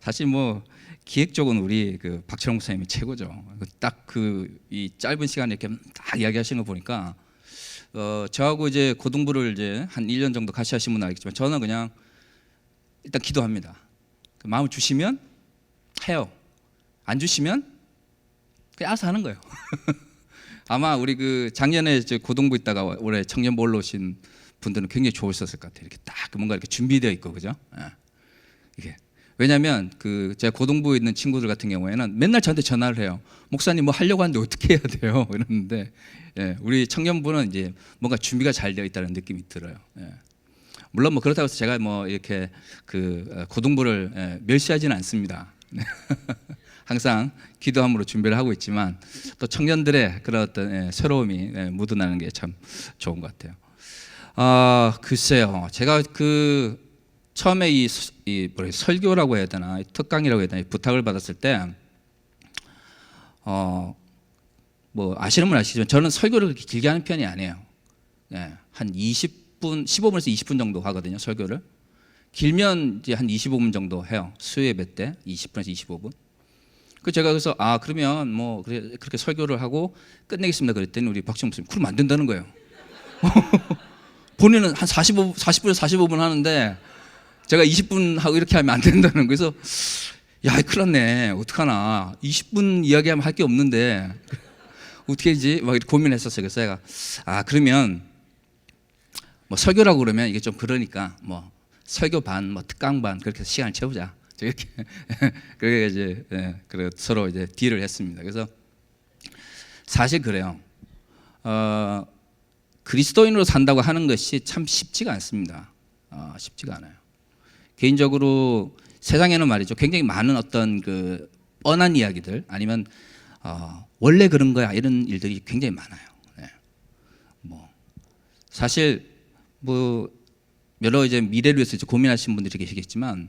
사실 뭐 기획 쪽은 우리 그 박철홍 목사님이 최고죠. 딱 그 이 짧은 시간에 이렇게 딱 이야기하시는 거 보니까 저하고 이제 고등부를 이제 한 1년 정도 같이 하신 분은 알겠지만 저는 그냥 일단 기도합니다. 마음을 주시면 해요. 안 주시면 그냥 알아서 하는 거예요. 아마 우리 그 작년에 이제 고등부 있다가 올해 청년부 올라오신 분들은 굉장히 좋으셨을 것 같아요. 이렇게 딱 뭔가 이렇게 준비되어 있고, 그죠? 예. 이게 왜냐하면 그 제가 고등부에 있는 친구들 같은 경우에는 맨날 저한테 전화를 해요. 목사님 뭐 하려고 하는데 어떻게 해야 돼요? 이러는데 예, 우리 청년부는 이제 뭔가 준비가 잘 되어 있다는 느낌이 들어요. 예. 물론 뭐 그렇다고 해서 제가 뭐 이렇게 그 고등부를 멸시하지는 않습니다. 항상 기도함으로 준비를 하고 있지만 또 청년들의 그런 어떤 새로움이 묻어나는 게 참 좋은 것 같아요. 글쎄요, 제가 그 처음에 이 설교라고 해야 되나, 특강이라고 해야 되나 부탁을 받았을 때, 뭐 아시는 분 아시지만 저는 설교를 그렇게 길게 하는 편이 아니에요. 한 20분, 15분에서 20분 정도 하거든요, 설교를. 길면 이제 한 25분 정도 해요. 수요예배 때 20분에서 25분. 그 제가 그래서 그러면 뭐 그렇게 설교를 하고 끝내겠습니다. 그랬더니 우리 박정 목사님 그러면 안 된다는 거예요. 본인은 한 40분에서 45분 하는데 제가 20분 하고 이렇게 하면 안 된다는 거예요. 그래서 야, 큰일 났네. 어떡하나. 20분 이야기하면 할 게 없는데 어떻게 하지? 막 이렇게 고민했었어요. 그래서 제가 그러면 뭐 설교라고 그러면 이게 좀 그러니까 뭐 설교 반, 뭐 특강 반 그렇게 해서 시간을 채우자. 이렇게 그렇게 이제 그래 서로 이제 딜을 했습니다. 그래서 사실 그래요. 그리스도인으로 산다고 하는 것이 참 쉽지가 않습니다. 쉽지가 않아요. 개인적으로 세상에는 말이죠, 굉장히 많은 어떤 그 뻔한 이야기들 아니면 원래 그런 거야 이런 일들이 굉장히 많아요. 뭐 사실 뭐 여러 이제 미래를 위해서 이제 고민하시는 분들이 계시겠지만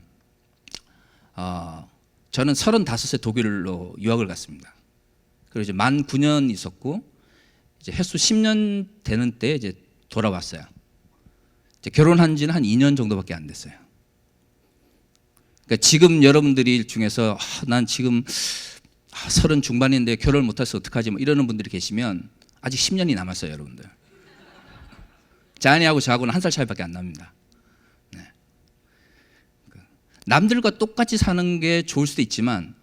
저는 35세 독일로 유학을 갔습니다. 그리고 이제 만 9년 있었고 이제 횟수 10년 되는 때 이제 돌아왔어요. 이제 결혼한 지는 한 2년 정도밖에 안 됐어요. 그러니까 지금 여러분들이 중에서 난 지금 30 중반인데 결혼을 못해서 어떡하지 뭐 이러는 분들이 계시면 아직 10년이 남았어요, 여러분들. 제 아내하고 저하고는 1살 차이밖에 안 납니다. 남들과 똑같이 사는 게 좋을 수도 있지만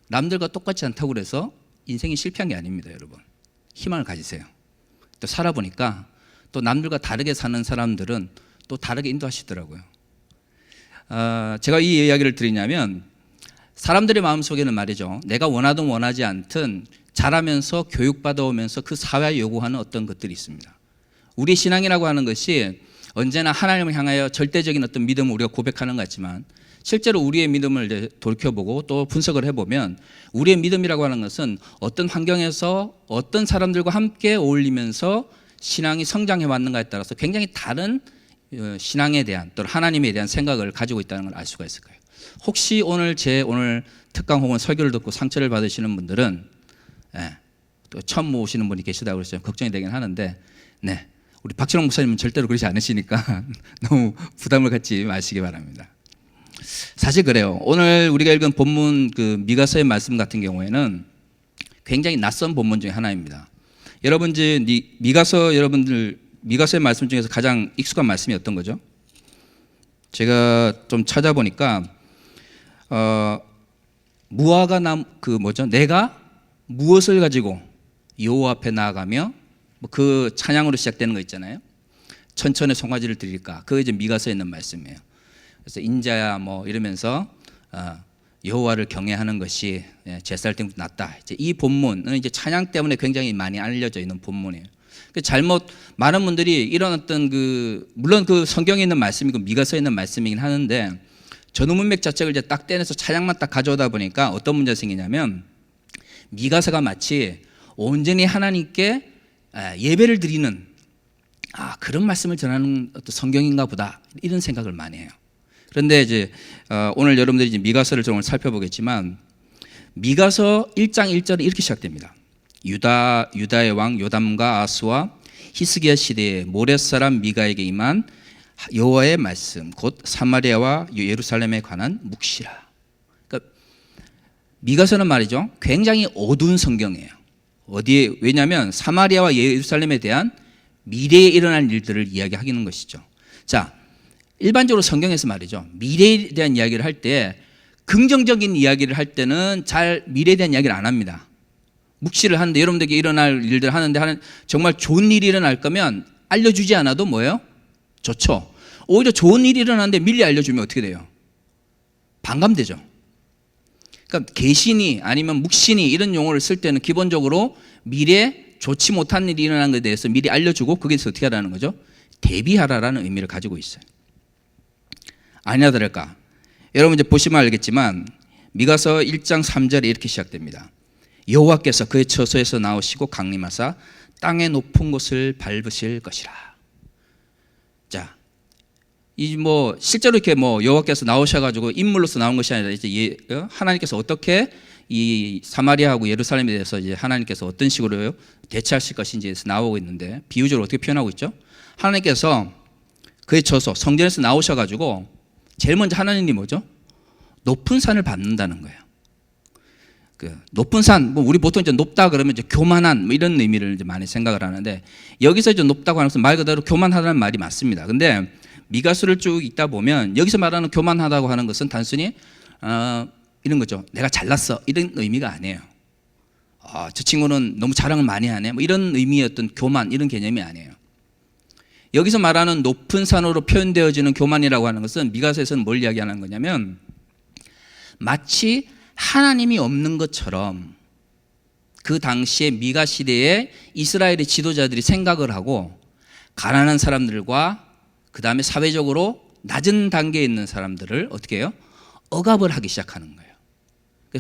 남들과 똑같지 않다고 그래서 인생이 실패한 게 아닙니다, 여러분. 희망을 가지세요. 또 살아보니까 또 남들과 다르게 사는 사람들은 또 다르게 인도하시더라고요. 제가 이 이야기를 드리냐면 사람들의 마음속에는 말이죠, 내가 원하든 원하지 않든 자라면서 교육받아오면서 그 사회에 요구하는 어떤 것들이 있습니다. 우리 신앙이라고 하는 것이 언제나 하나님을 향하여 절대적인 어떤 믿음을 우리가 고백하는 것 같지만 실제로 우리의 믿음을 이제 돌이켜보고 또 분석을 해보면 우리의 믿음이라고 하는 것은 어떤 환경에서 어떤 사람들과 함께 어울리면서 신앙이 성장해 왔는가에 따라서 굉장히 다른 신앙에 대한 또는 하나님에 대한 생각을 가지고 있다는 걸 알 수가 있을 거예요. 혹시 오늘 특강 혹은 설교를 듣고 상처를 받으시는 분들은 또 처음 오시는 분이 계시다고 그래서 걱정이 되긴 하는데 우리 박철홍 목사님은 절대로 그러지 않으시니까 너무 부담을 갖지 마시기 바랍니다. 사실 그래요. 오늘 우리가 읽은 본문 그 미가서의 말씀 같은 경우에는 굉장히 낯선 본문 중에 하나입니다. 여러분 이제 미가서의 말씀 중에서 가장 익숙한 말씀이 어떤 거죠? 제가 좀 찾아보니까 무화과 내가 무엇을 가지고 여호와 앞에 나아가며 그 찬양으로 시작되는 거 있잖아요. 천천의 송아지를 드릴까? 그게 이제 미가서에 있는 말씀이에요. 그래서 인자야 뭐 이러면서 여호와를 경외하는 것이 제살 때부터 낫다. 이제 이 본문은 이제 찬양 때문에 굉장히 많이 알려져 있는 본문이에요. 많은 분들이 이런 어떤 물론 그 성경에 있는 말씀이고 미가서에 있는 말씀이긴 하는데 전후 문맥 자체를 이제 딱 떼내서 찬양만 딱 가져오다 보니까 어떤 문제가 생기냐면 미가서가 마치 온전히 하나님께 예배를 드리는 그런 말씀을 전하는 어떤 성경인가 보다 이런 생각을 많이 해요. 그런데 이제 오늘 여러분들이 이제 미가서를 좀 살펴보겠지만 미가서 1장 1절은 이렇게 시작됩니다. 유다의 왕 요담과 아스와 히스기야 시대에 모렛 사람 미가에게 임한 여호와의 말씀 곧 사마리아와 예루살렘에 관한 묵시라. 그러니까 미가서는 말이죠, 굉장히 어두운 성경이에요. 어디에, 왜냐하면 사마리아와 예루살렘에 대한 미래에 일어날 일들을 이야기하는 것이죠. 자, 일반적으로 성경에서 말이죠, 미래에 대한 이야기를 할 때, 긍정적인 이야기를 할 때는 잘 미래에 대한 이야기를 안 합니다. 묵시를 하는데 여러분들에게 일어날 일들 하는데 정말 좋은 일이 일어날 거면 알려주지 않아도 뭐예요? 좋죠. 오히려 좋은 일이 일어나는데 미리 알려주면 어떻게 돼요? 반감되죠. 그러니까 계신이 아니면 묵신이 이런 용어를 쓸 때는 기본적으로 미래에 좋지 못한 일이 일어난 것에 대해서 미리 알려주고 거기에서 어떻게 하라는 거죠? 대비하라라는 의미를 가지고 있어요. 아니나 다를까? 여러분 이제 보시면 알겠지만 미가서 1장 3절에 이렇게 시작됩니다. 여호와께서 그의 처소에서 나오시고 강림하사 땅의 높은 곳을 밟으실 것이라. 자, 이 뭐 실제로 이렇게 뭐 여호와께서 나오셔가지고 인물로서 나온 것이 아니라 이제 하나님께서 어떻게 이 사마리아하고 예루살렘에 대해서 이제 하나님께서 어떤 식으로 대처하실 것인지에서 나오고 있는데, 비유적으로 어떻게 표현하고 있죠? 하나님께서 그의 처소 성전에서 나오셔가지고 제일 먼저 하나님이 뭐죠? 높은 산을 밟는다는 거예요. 그 높은 산, 뭐 우리 보통 이제 높다 그러면 이제 교만한 뭐 이런 의미를 이제 많이 생각을 하는데, 여기서 이제 높다고 하는 것은 말 그대로 교만하다는 말이 맞습니다. 근데 미가서를 쭉 읽다 보면 여기서 말하는 교만하다고 하는 것은 단순히 이런 거죠. 내가 잘났어 이런 의미가 아니에요. 저 친구는 너무 자랑을 많이 하네 뭐 이런 의미의 어떤 교만, 이런 개념이 아니에요. 여기서 말하는 높은 산으로 표현되어지는 교만이라고 하는 것은 미가서에서는 뭘 이야기하는 거냐면, 마치 하나님이 없는 것처럼 그 당시에 미가 시대에 이스라엘의 지도자들이 생각을 하고, 가난한 사람들과 그 다음에 사회적으로 낮은 단계에 있는 사람들을 어떻게 해요? 억압을 하기 시작하는 거예요.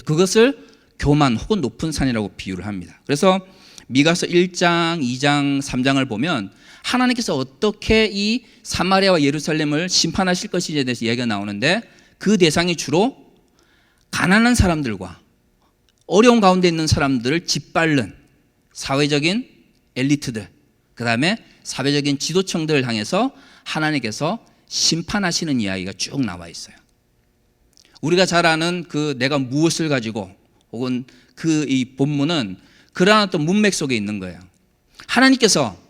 그것을 교만 혹은 높은 산이라고 비유를 합니다. 그래서 미가서 1장, 2장, 3장을 보면 하나님께서 어떻게 이 사마리아와 예루살렘을 심판하실 것인지에 대해서 이야기가 나오는데, 그 대상이 주로 가난한 사람들과 어려운 가운데 있는 사람들을 짓밟는 사회적인 엘리트들, 그 다음에 사회적인 지도층들을 향해서 하나님께서 심판하시는 이야기가 쭉 나와 있어요. 우리가 잘 아는 그 내가 무엇을 가지고, 혹은 그 이 본문은 그러한 어떤 문맥 속에 있는 거예요. 하나님께서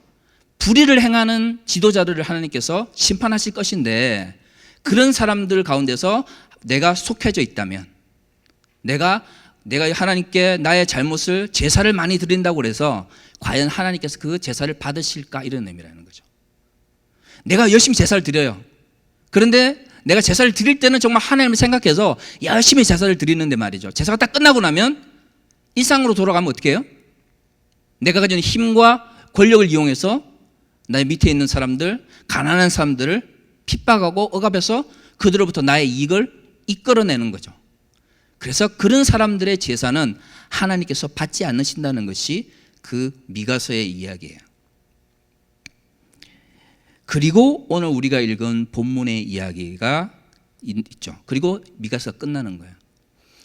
불의를 행하는 지도자들을 하나님께서 심판하실 것인데, 그런 사람들 가운데서 내가 속해져 있다면, 내가 하나님께 나의 잘못을 제사를 많이 드린다고 그래서 과연 하나님께서 그 제사를 받으실까, 이런 의미라는 거죠. 내가 열심히 제사를 드려요. 그런데 내가 제사를 드릴 때는 정말 하나님을 생각해서 열심히 제사를 드리는데 말이죠, 제사가 딱 끝나고 나면 일상으로 돌아가면 어떻게 해요? 내가 가진 힘과 권력을 이용해서 나의 밑에 있는 사람들, 가난한 사람들을 핍박하고 억압해서 그들로부터 나의 이익을 이끌어내는 거죠. 그래서 그런 사람들의 제사는 하나님께서 받지 않으신다는 것이 그 미가서의 이야기예요. 그리고 오늘 우리가 읽은 본문의 이야기가 있죠. 그리고 미가서가 끝나는 거예요.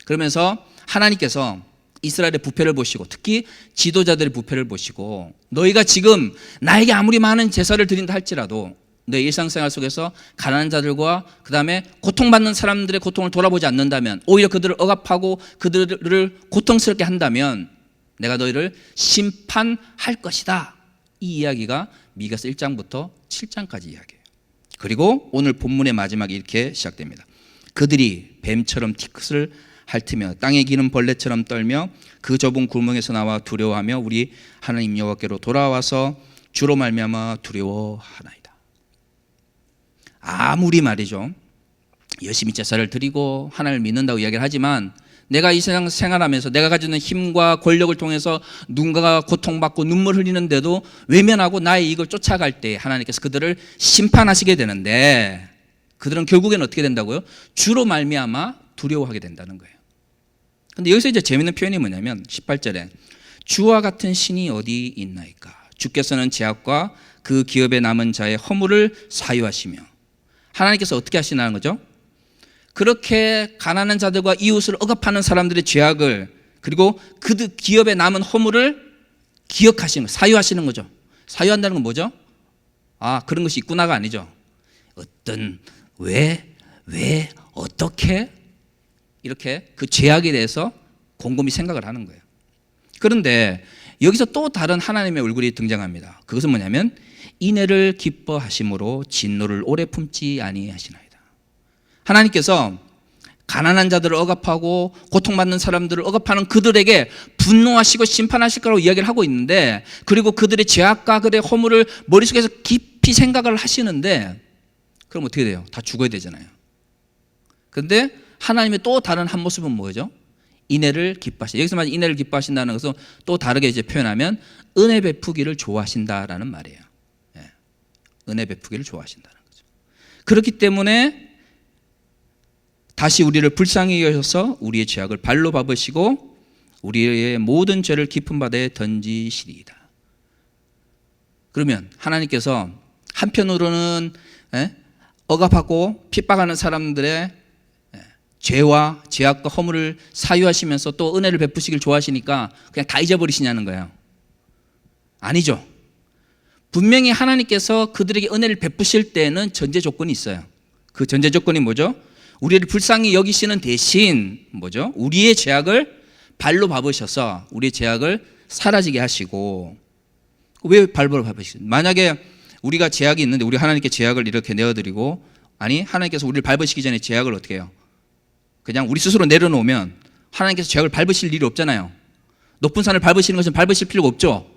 그러면서 하나님께서 이스라엘의 부패를 보시고, 특히 지도자들의 부패를 보시고, 너희가 지금 나에게 아무리 많은 제사를 드린다 할지라도 너의 일상생활 속에서 가난한 자들과 그 다음에 고통받는 사람들의 고통을 돌아보지 않는다면, 오히려 그들을 억압하고 그들을 고통스럽게 한다면 내가 너희를 심판할 것이다. 이 이야기가 미가서 1장부터 7장까지 이야기해요. 그리고 오늘 본문의 마지막에 이렇게 시작됩니다. 그들이 뱀처럼 티끝을 핥으며 땅에 기는 벌레처럼 떨며 그 좁은 구멍에서 나와 두려워하며 우리 하나님 여호와께로 돌아와서 주로 말미암아 두려워하나이다. 아무리 말이죠, 열심히 제사를 드리고 하나님을 믿는다고 이야기를 하지만, 내가 이 세상 생활하면서 내가 가지는 힘과 권력을 통해서 누군가가 고통받고 눈물 흘리는데도 외면하고 나의 이익을 쫓아갈 때 하나님께서 그들을 심판하시게 되는데, 그들은 결국에는 어떻게 된다고요? 주로 말미암아 두려워하게 된다는 거예요. 근데 여기서 이제 재밌는 표현이 뭐냐면 18절에 주와 같은 신이 어디 있나이까, 주께서는 제약과 그 기업에 남은 자의 허물을 사유하시며, 하나님께서 어떻게 하시나는 거죠? 그렇게 가난한 자들과 이웃을 억압하는 사람들의 죄악을, 그리고 그 기업에 남은 허물을 기억하시는, 사유하시는 거죠. 사유한다는 건 뭐죠? 그런 것이 있구나가 아니죠. 어떤 왜 어떻게 이렇게 그 죄악에 대해서 곰곰이 생각을 하는 거예요. 그런데 여기서 또 다른 하나님의 얼굴이 등장합니다. 그것은 뭐냐면 인애를 기뻐하심으로 진노를 오래 품지 아니하시나이다. 하나님께서 가난한 자들을 억압하고 고통받는 사람들을 억압하는 그들에게 분노하시고 심판하실 거라고 이야기를 하고 있는데, 그리고 그들의 죄악과 그들의 허물을 머릿속에서 깊이 생각을 하시는데, 그럼 어떻게 돼요? 다 죽어야 되잖아요. 그런데 하나님의 또 다른 한 모습은 뭐죠? 인애를 기뻐하신다. 여기서 말하는 인애를 기뻐하신다는 것은 또 다르게 이제 표현하면 은혜 베푸기를 좋아하신다라는 말이에요. 예. 은혜 베푸기를 좋아하신다는 거죠. 그렇기 때문에 다시 우리를 불쌍히 여기셔서 우리의 죄악을 발로 밟으시고 우리의 모든 죄를 깊은 바다에 던지시리이다. 그러면 하나님께서 한편으로는 억압하고 핍박하는 사람들의 죄와 죄악과 허물을 사유하시면서 또 은혜를 베푸시길 좋아하시니까 그냥 다 잊어버리시냐는 거예요. 아니죠. 분명히 하나님께서 그들에게 은혜를 베푸실 때는 전제 조건이 있어요. 그 전제 조건이 뭐죠? 우리를 불쌍히 여기시는 대신 뭐죠? 우리의 죄악을 발로 밟으셔서 우리의 죄악을 사라지게 하시고. 왜 발로 밟으시죠? 만약에 우리가 죄악이 있는데 우리 하나님께 죄악을 이렇게 내어드리고, 아니 하나님께서 우리를 밟으시기 전에 죄악을 어떻게 해요? 그냥 우리 스스로 내려놓으면 하나님께서 죄악을 밟으실 일이 없잖아요. 높은 산을 밟으시는 것은 밟으실 필요가 없죠.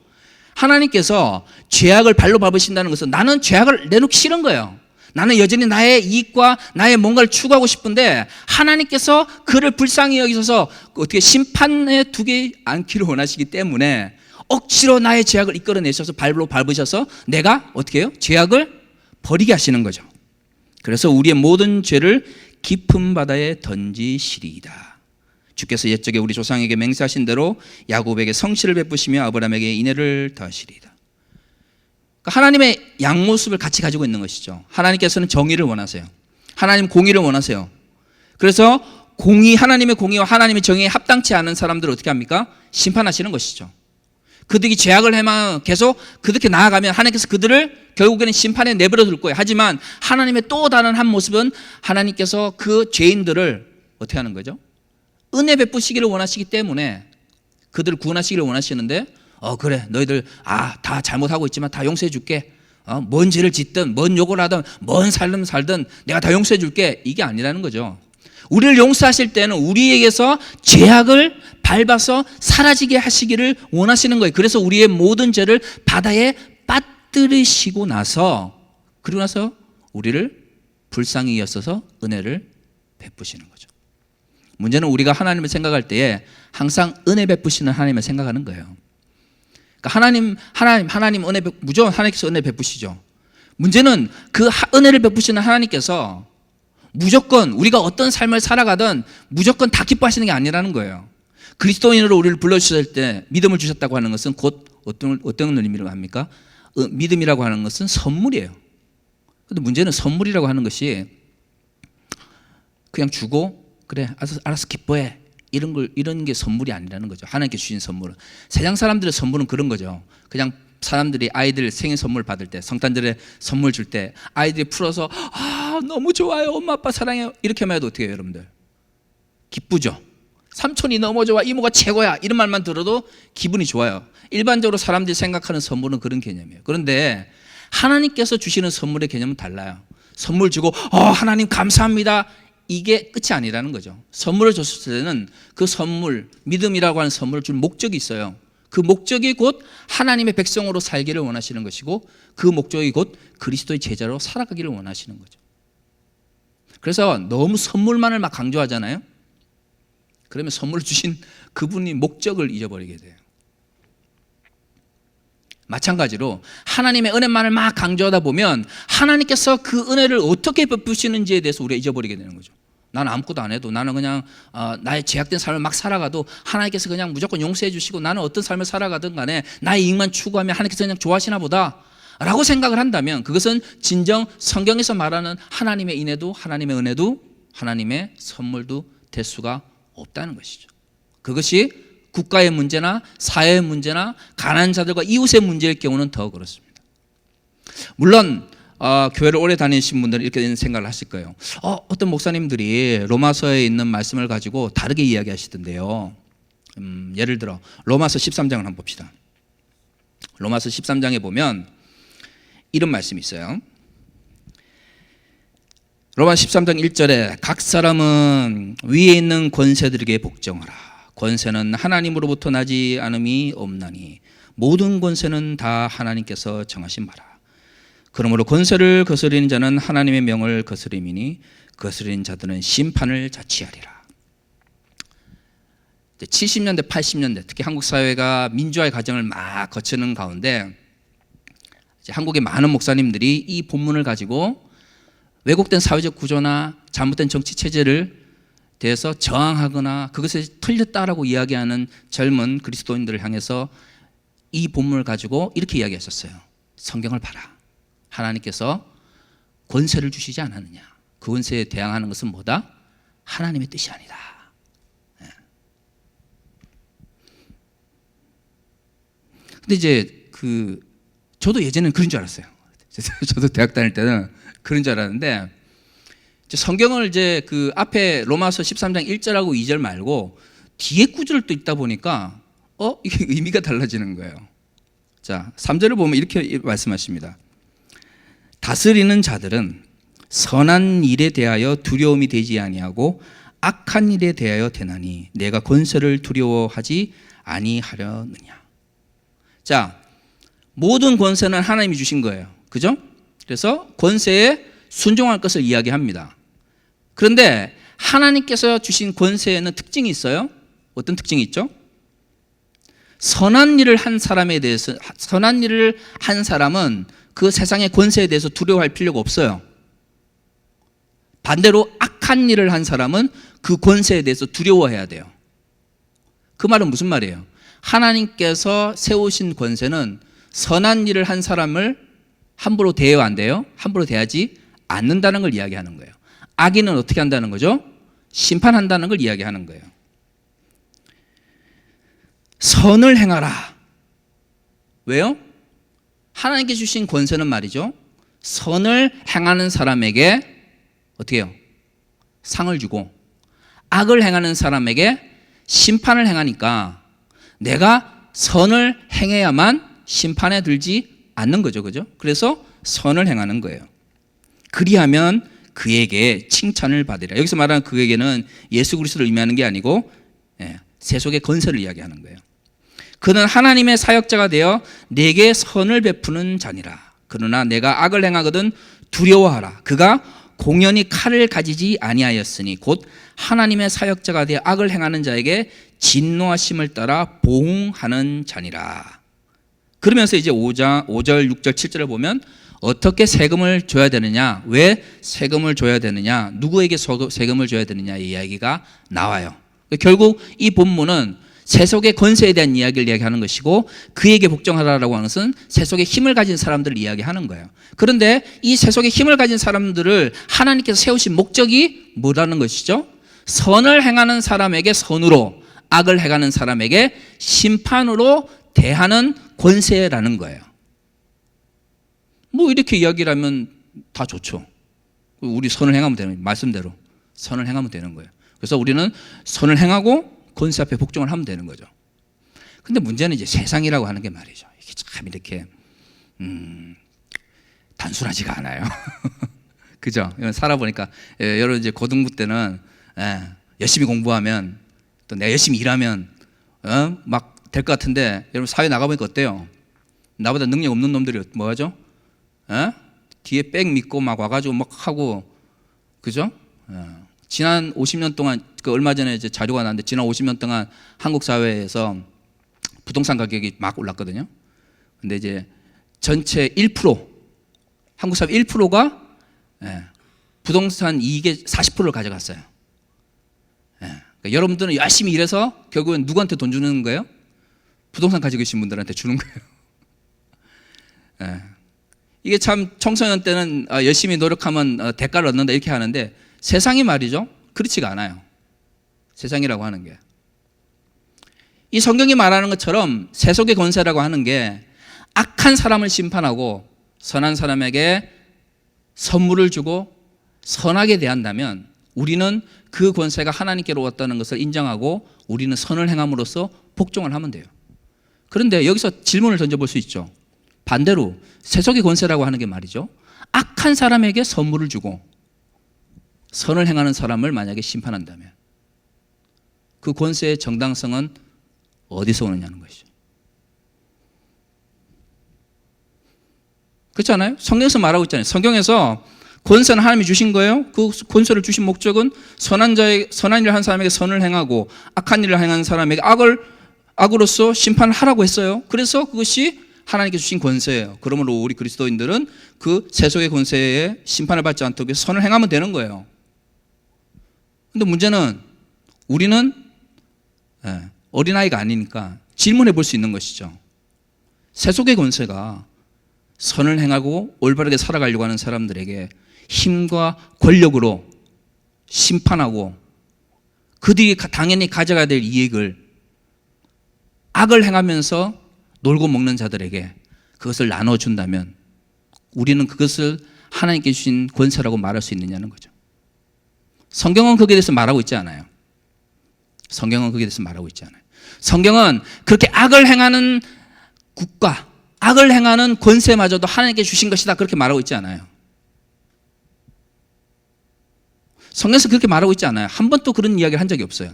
하나님께서 죄악을 발로 밟으신다는 것은 나는 죄악을 내놓기 싫은 거예요. 나는 여전히 나의 이익과 나의 뭔가를 추구하고 싶은데 하나님께서 그를 불쌍히 여기셔서 어떻게 심판에 두지 않기를 원하시기 때문에 억지로 나의 죄악을 이끌어내셔서 발로 밟으셔서 내가 어떻게 해요? 죄악을 버리게 하시는 거죠. 그래서 우리의 모든 죄를 깊은 바다에 던지시리이다. 주께서 옛적에 우리 조상에게 맹세하신 대로 야곱에게 성실을 베푸시며 아브라함에게 인애를 더하시리이다. 하나님의 양모습을 같이 가지고 있는 것이죠. 하나님께서는 정의를 원하세요. 하나님 공의를 원하세요. 그래서 하나님의 공의와 하나님의 정의에 합당치 않은 사람들을 어떻게 합니까? 심판하시는 것이죠. 그들이 죄악을 해만 계속 그렇게 나아가면 하나님께서 그들을 결국에는 심판에 내버려 둘 거예요. 하지만 하나님의 또 다른 한 모습은 하나님께서 그 죄인들을 어떻게 하는 거죠? 은혜 베푸시기를 원하시기 때문에 그들을 구원하시기를 원하시는데, 그래 너희들 다 잘못하고 있지만 다 용서해 줄게. 뭔 죄를 짓든 뭔 욕을 하든 뭔 삶을 살든 내가 다 용서해 줄게. 이게 아니라는 거죠. 우리를 용서하실 때는 우리에게서 죄악을 밟아서 사라지게 하시기를 원하시는 거예요. 그래서 우리의 모든 죄를 바다에 빠뜨리시고 나서, 그리고 나서 우리를 불쌍히 여겨서 은혜를 베푸시는 거죠. 문제는 우리가 하나님을 생각할 때에 항상 은혜 베푸시는 하나님을 생각하는 거예요. 그러니까 하나님 은혜 무조건 하나님께서 은혜 베푸시죠. 문제는 그 은혜를 베푸시는 하나님께서 무조건 우리가 어떤 삶을 살아가든 무조건 다 기뻐하시는 게 아니라는 거예요. 그리스도인으로 우리를 불러주실 때 믿음을 주셨다고 하는 것은 곧 어떤 의미로 합니까? 믿음이라고 하는 것은 선물이에요. 그런데 문제는 선물이라고 하는 것이 그냥 주고 그래 알아서 기뻐해 이런 게 선물이 아니라는 거죠. 하나님께 주신 선물은. 세상 사람들의 선물은 그런 거죠. 그냥 사람들이 아이들 생일 선물 받을 때, 성탄절에 선물 줄 때 아이들이 풀어서 너무 좋아요, 엄마 아빠 사랑해요 이렇게만 해도 어떻게 해요 여러분들? 기쁘죠. 삼촌이 너무 좋아, 이모가 최고야 이런 말만 들어도 기분이 좋아요. 일반적으로 사람들이 생각하는 선물은 그런 개념이에요. 그런데 하나님께서 주시는 선물의 개념은 달라요. 선물 주고 하나님 감사합니다 이게 끝이 아니라는 거죠. 선물을 줬을 때는 그 선물, 믿음이라고 하는 선물을 줄 목적이 있어요. 그 목적이 곧 하나님의 백성으로 살기를 원하시는 것이고, 그 목적이 곧 그리스도의 제자로 살아가기를 원하시는 거죠. 그래서 너무 선물만을 막 강조하잖아요. 그러면 선물을 주신 그분이 목적을 잊어버리게 돼요. 마찬가지로 하나님의 은혜만을 막 강조하다 보면 하나님께서 그 은혜를 어떻게 베푸시는지에 대해서 우리가 잊어버리게 되는 거죠. 나는 아무것도 안 해도, 나는 그냥 나의 제약된 삶을 막 살아가도 하나님께서 그냥 무조건 용서해 주시고, 나는 어떤 삶을 살아가든 간에 나의 이익만 추구하면 하나님께서 그냥 좋아하시나 보다 라고 생각을 한다면, 그것은 진정 성경에서 말하는 하나님의 인애도 하나님의 은혜도 하나님의 선물도 될 수가 없다는 것이죠. 그것이 국가의 문제나 사회의 문제나 가난한 자들과 이웃의 문제일 경우는 더 그렇습니다. 물론 교회를 오래 다니신 분들은 이렇게 생각을 하실 거예요. 어떤 목사님들이 로마서에 있는 말씀을 가지고 다르게 이야기하시던데요. 예를 들어 로마서 13장을 한번 봅시다. 로마서 13장에 보면 이런 말씀이 있어요. 로마 13장 1절에 각 사람은 위에 있는 권세들에게 복종하라. 권세는 하나님으로부터 나지 않음이 없나니 모든 권세는 다 하나님께서 정하신 바라. 그러므로 권세를 거스리는 자는 하나님의 명을 거스림이니 거스리는 자들은 심판을 자취하리라. 70년대 80년대 특히 한국 사회가 민주화의 과정을 막 거치는 가운데 한국의 많은 목사님들이 이 본문을 가지고 왜곡된 사회적 구조나 잘못된 정치 체제를 대해서 저항하거나 그것이 틀렸다라고 이야기하는 젊은 그리스도인들을 향해서 이 본문을 가지고 이렇게 이야기했었어요. 성경을 봐라. 하나님께서 권세를 주시지 않았느냐. 그 권세에 대항하는 것은 뭐다? 하나님의 뜻이 아니다. 근데 이제 저도 예전에는 그런 줄 알았어요. 저도 대학 다닐 때는 그런 줄 알았는데 성경을 이제 앞에 로마서 13장 1절하고 2절 말고 뒤에 구절을 또 읽다 보니까 이게 의미가 달라지는 거예요. 자, 3절을 보면 이렇게 말씀하십니다. 다스리는 자들은 선한 일에 대하여 두려움이 되지 아니하고 악한 일에 대하여 되나니 내가 권세를 두려워하지 아니하려느냐. 자, 모든 권세는 하나님이 주신 거예요. 그죠? 그래서 권세에 순종할 것을 이야기합니다. 그런데 하나님께서 주신 권세에는 특징이 있어요. 어떤 특징이 있죠? 선한 일을 한 사람에 대해서, 선한 일을 한 사람은 그 세상의 권세에 대해서 두려워할 필요가 없어요. 반대로 악한 일을 한 사람은 그 권세에 대해서 두려워해야 돼요. 그 말은 무슨 말이에요? 하나님께서 세우신 권세는 선한 일을 한 사람을 함부로 대해야 안 돼요? 함부로 대하지 않는다는 걸 이야기하는 거예요. 악인은 어떻게 한다는 거죠? 심판한다는 걸 이야기하는 거예요. 선을 행하라. 왜요? 하나님께 주신 권세는 말이죠. 선을 행하는 사람에게 어떻게 해요? 상을 주고 악을 행하는 사람에게 심판을 행하니까 내가 선을 행해야만 심판에 들지 않는 거죠. 그죠? 그래서 선을 행하는 거예요. 그리하면 그에게 칭찬을 받으리라. 여기서 말하는 그에게는 예수 그리스도를 의미하는 게 아니고 세속의 권세를 이야기하는 거예요. 그는 하나님의 사역자가 되어 내게 선을 베푸는 자니라. 그러나 내가 악을 행하거든 두려워하라. 그가 공연히 칼을 가지지 아니하였으니 곧 하나님의 사역자가 되어 악을 행하는 자에게 진노하심을 따라 보응하는 자니라. 그러면서 이제 5절, 6절, 7절을 보면 어떻게 세금을 줘야 되느냐, 왜 세금을 줘야 되느냐, 누구에게 세금을 줘야 되느냐의 이야기가 나와요. 결국 이 본문은 세속의 권세에 대한 이야기를 이야기하는 것이고 그에게 복종하라라고 하는 것은 세속의 힘을 가진 사람들을 이야기하는 거예요. 그런데 이 세속의 힘을 가진 사람들을 하나님께서 세우신 목적이 뭐라는 것이죠? 선을 행하는 사람에게 선으로, 악을 행하는 사람에게 심판으로 대하는 권세라는 거예요. 뭐 이렇게 이야기를 하면 다 좋죠. 우리 선을 행하면 되는, 말씀대로 선을 행하면 되는 거예요. 그래서 우리는 선을 행하고 권세 앞에 복종을 하면 되는 거죠. 근데 문제는 이제 세상이라고 하는 게 말이죠. 이게 참 이렇게 단순하지가 않아요. 그죠? 살아보니까 여러분 이제 고등부 때는 열심히 공부하면 또 내가 열심히 일하면 막 될 것 같은데 여러분 사회 나가보니까 어때요? 나보다 능력 없는 놈들이 뭐 하죠? 뒤에 백 믿고 막 와가지고 막 하고, 그죠? 지난 50년 동안, 얼마 전에 이제 자료가 나왔는데 지난 50년 동안 한국 사회에서 부동산 가격이 막 올랐거든요. 근데 이제 전체 1%, 한국 사회 1%가 부동산 이익의 40%를 가져갔어요. 그러니까 여러분들은 열심히 일해서 결국엔 누구한테 돈 주는 거예요? 부동산 가지고 계신 분들한테 주는 거예요. 이게 참 청소년 때는 열심히 노력하면 대가를 얻는다 이렇게 하는데 세상이 말이죠. 그렇지가 않아요. 세상이라고 하는 게. 이 성경이 말하는 것처럼 세속의 권세라고 하는 게 악한 사람을 심판하고 선한 사람에게 선물을 주고 선하게 대한다면 우리는 그 권세가 하나님께로 왔다는 것을 인정하고 우리는 선을 행함으로써 복종을 하면 돼요. 그런데 여기서 질문을 던져볼 수 있죠. 반대로 세속의 권세라고 하는 게 말이죠, 악한 사람에게 선물을 주고 선을 행하는 사람을 만약에 심판한다면 그 권세의 정당성은 어디서 오느냐는 것이죠. 그렇지 않아요? 성경에서 말하고 있잖아요. 성경에서 권세는 하나님이 주신 거예요. 그 권세를 주신 목적은 선한 일을 한 사람에게 선을 행하고 악한 일을 행하는 사람에게 악으로서 심판을 하라고 했어요. 그래서 그것이 하나님께 주신 권세예요. 그러므로 우리 그리스도인들은 그 세속의 권세에 심판을 받지 않도록 위해서 선을 행하면 되는 거예요. 그런데 문제는 우리는 어린아이가 아니니까 질문해 볼 수 있는 것이죠. 세속의 권세가 선을 행하고 올바르게 살아가려고 하는 사람들에게 힘과 권력으로 심판하고 그들이 당연히 가져가야 될 이익을 악을 행하면서 놀고 먹는 자들에게 그것을 나눠준다면 우리는 그것을 하나님께 주신 권세라고 말할 수 있느냐는 거죠. 성경은 거기에 대해서 말하고 있지 않아요. 성경은 거기에 대해서 말하고 있지 않아요. 성경은 그렇게 악을 행하는 국가, 악을 행하는 권세마저도 하나님께 주신 것이다 그렇게 말하고 있지 않아요. 성경에서 그렇게 말하고 있지 않아요. 한 번도 그런 이야기를 한 적이 없어요.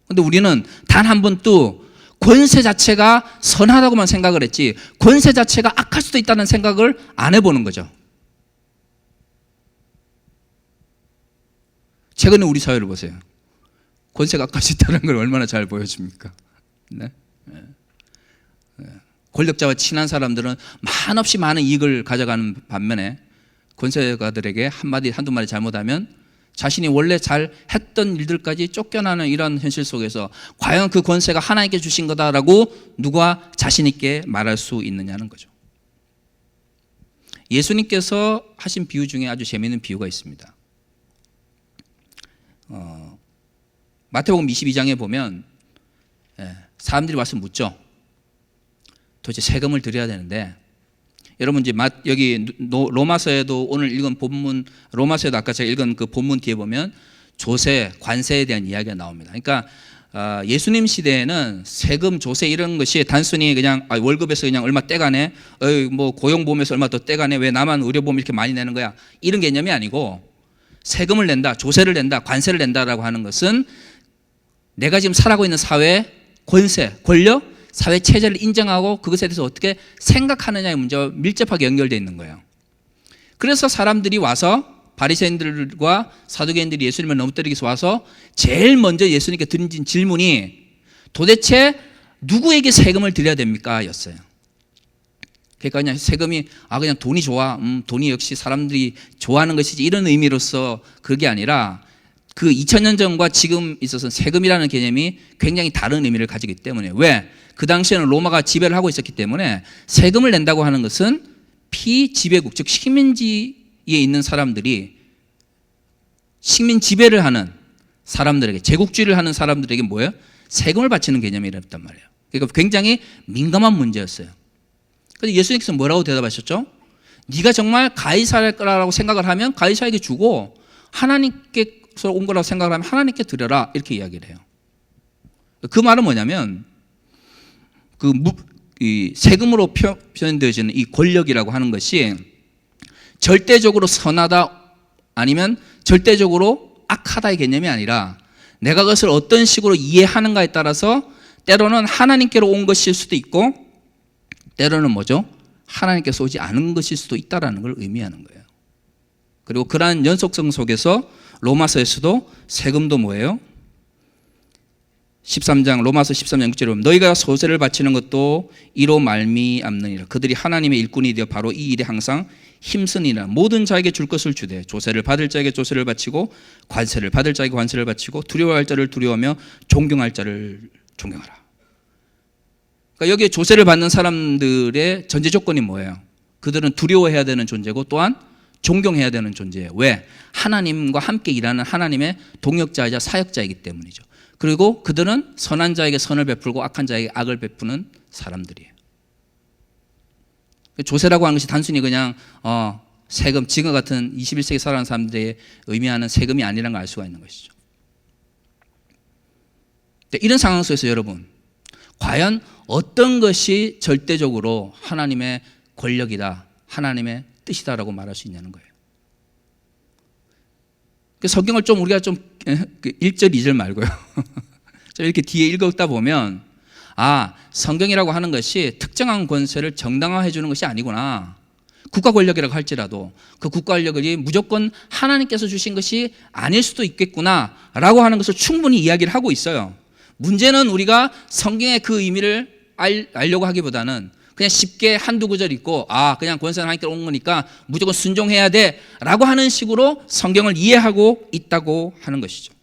그런데 우리는 단 한 번도 권세 자체가 선하다고만 생각을 했지 권세 자체가 악할 수도 있다는 생각을 안 해보는 거죠. 최근에 우리 사회를 보세요. 권세가 악할 수 있다는 걸 얼마나 잘 보여줍니까? 네? 권력자와 친한 사람들은 한없이 많은 이익을 가져가는 반면에 권세가들에게 한두 마디 잘못하면 자신이 원래 잘 했던 일들까지 쫓겨나는 이런 현실 속에서 과연 그 권세가 하나님께 주신 거다라고 누가 자신 있게 말할 수 있느냐는 거죠. 예수님께서 하신 비유 중에 아주 재미있는 비유가 있습니다. 마태복음 22장에 보면 사람들이 와서 묻죠. 도대체 세금을 드려야 되는데, 여러분 이제 여기 로마서에도 오늘 읽은 본문, 로마서에도 아까 제가 읽은 그 본문 뒤에 보면 조세, 관세에 대한 이야기가 나옵니다. 그러니까 예수님 시대에는 세금, 조세 이런 것이 단순히 그냥 월급에서 그냥 얼마 떼가네, 뭐 고용보험에서 얼마 더 떼가네, 왜 나만 의료보험 이렇게 많이 내는 거야, 이런 개념이 아니고 세금을 낸다, 조세를 낸다, 관세를 낸다라고 하는 것은 내가 지금 살아가고 있는 사회 권세, 권력, 사회 체제를 인정하고 그것에 대해서 어떻게 생각하느냐의 문제와 밀접하게 연결되어 있는 거예요. 그래서 사람들이 와서 바리새인들과 사두개인들이 예수님을 넘어뜨리기 위해서 와서 제일 먼저 예수님께 던진 질문이 도대체 누구에게 세금을 드려야 됩니까? 였어요. 그러니까 그냥 세금이 그냥 돈이 좋아, 돈이 역시 사람들이 좋아하는 것이지 이런 의미로서 그게 아니라 그 2000년 전과 지금 있어서 세금이라는 개념이 굉장히 다른 의미를 가지기 때문에, 왜? 그 당시에는 로마가 지배를 하고 있었기 때문에 세금을 낸다고 하는 것은 피지배국, 즉 식민지에 있는 사람들이 식민 지배를 하는 사람들에게, 제국주의를 하는 사람들에게 뭐예요? 세금을 바치는 개념이랬단 말이에요. 그러니까 굉장히 민감한 문제였어요. 그런데 예수님께서 뭐라고 대답하셨죠? 네가 정말 가이사를 거라고 생각을 하면 가이사에게 주고 하나님께서 온 거라고 생각을 하면 하나님께 드려라, 이렇게 이야기를 해요. 그 말은 뭐냐면 이 세금으로 표현되어지는 이 권력이라고 하는 것이 절대적으로 선하다 아니면 절대적으로 악하다의 개념이 아니라 내가 그것을 어떤 식으로 이해하는가에 따라서 때로는 하나님께로 온 것일 수도 있고 때로는 뭐죠? 하나님께서 오지 않은 것일 수도 있다는 걸 의미하는 거예요. 그리고 그러한 연속성 속에서 로마서에서도 세금도 뭐예요? 13장 로마서 13장 6절에 보면 너희가 소세를 바치는 것도 이로 말미암느니라. 그들이 하나님의 일꾼이 되어 바로 이 일에 항상 힘쓰니라. 모든 자에게 줄 것을 주되 조세를 받을 자에게 조세를 바치고 관세를 받을 자에게 관세를 바치고 두려워할 자를 두려워하며 존경할 자를 존경하라. 그러니까 여기에 조세를 받는 사람들의 전제 조건이 뭐예요? 그들은 두려워해야 되는 존재고 또한 존경해야 되는 존재예요. 왜? 하나님과 함께 일하는 하나님의 동역자이자 사역자이기 때문이죠. 그리고 그들은 선한 자에게 선을 베풀고 악한 자에게 악을 베푸는 사람들이에요. 조세라고 하는 것이 단순히 그냥 세금, 지금 같은 21세기 살아가는 사람들이 의미하는 세금이 아니라는 걸 알 수가 있는 것이죠. 이런 상황 속에서 여러분, 과연 어떤 것이 절대적으로 하나님의 권력이다, 하나님의 뜻이다라고 말할 수 있냐는 거예요. 성경을 좀 우리가 좀 1절, 2절 말고요. 이렇게 뒤에 읽었다 보면 성경이라고 하는 것이 특정한 권세를 정당화해 주는 것이 아니구나. 국가 권력이라고 할지라도 그 국가 권력이 무조건 하나님께서 주신 것이 아닐 수도 있겠구나라고 하는 것을 충분히 이야기를 하고 있어요. 문제는 우리가 성경의 그 의미를 알려고 하기보다는 그냥 쉽게 한두 구절 읽고 그냥 권세는 하나님께 온 거니까 무조건 순종해야 돼 라고 하는 식으로 성경을 이해하고 있다고 하는 것이죠.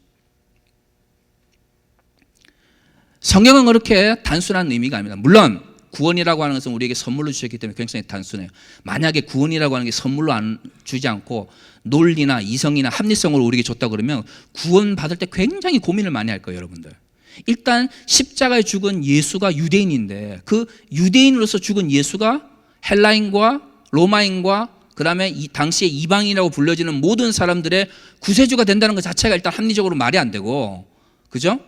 성경은 그렇게 단순한 의미가 아닙니다. 물론 구원이라고 하는 것은 우리에게 선물로 주셨기 때문에 굉장히 단순해요. 만약에 구원이라고 하는 게 선물로 주지 않고 논리나 이성이나 합리성으로 우리에게 줬다 그러면 구원 받을 때 굉장히 고민을 많이 할 거예요, 여러분들. 일단 십자가에 죽은 예수가 유대인인데 그 유대인으로서 죽은 예수가 헬라인과 로마인과 그 다음에 이 당시에 이방인이라고 불려지는 모든 사람들의 구세주가 된다는 것 자체가 일단 합리적으로 말이 안 되고, 그죠?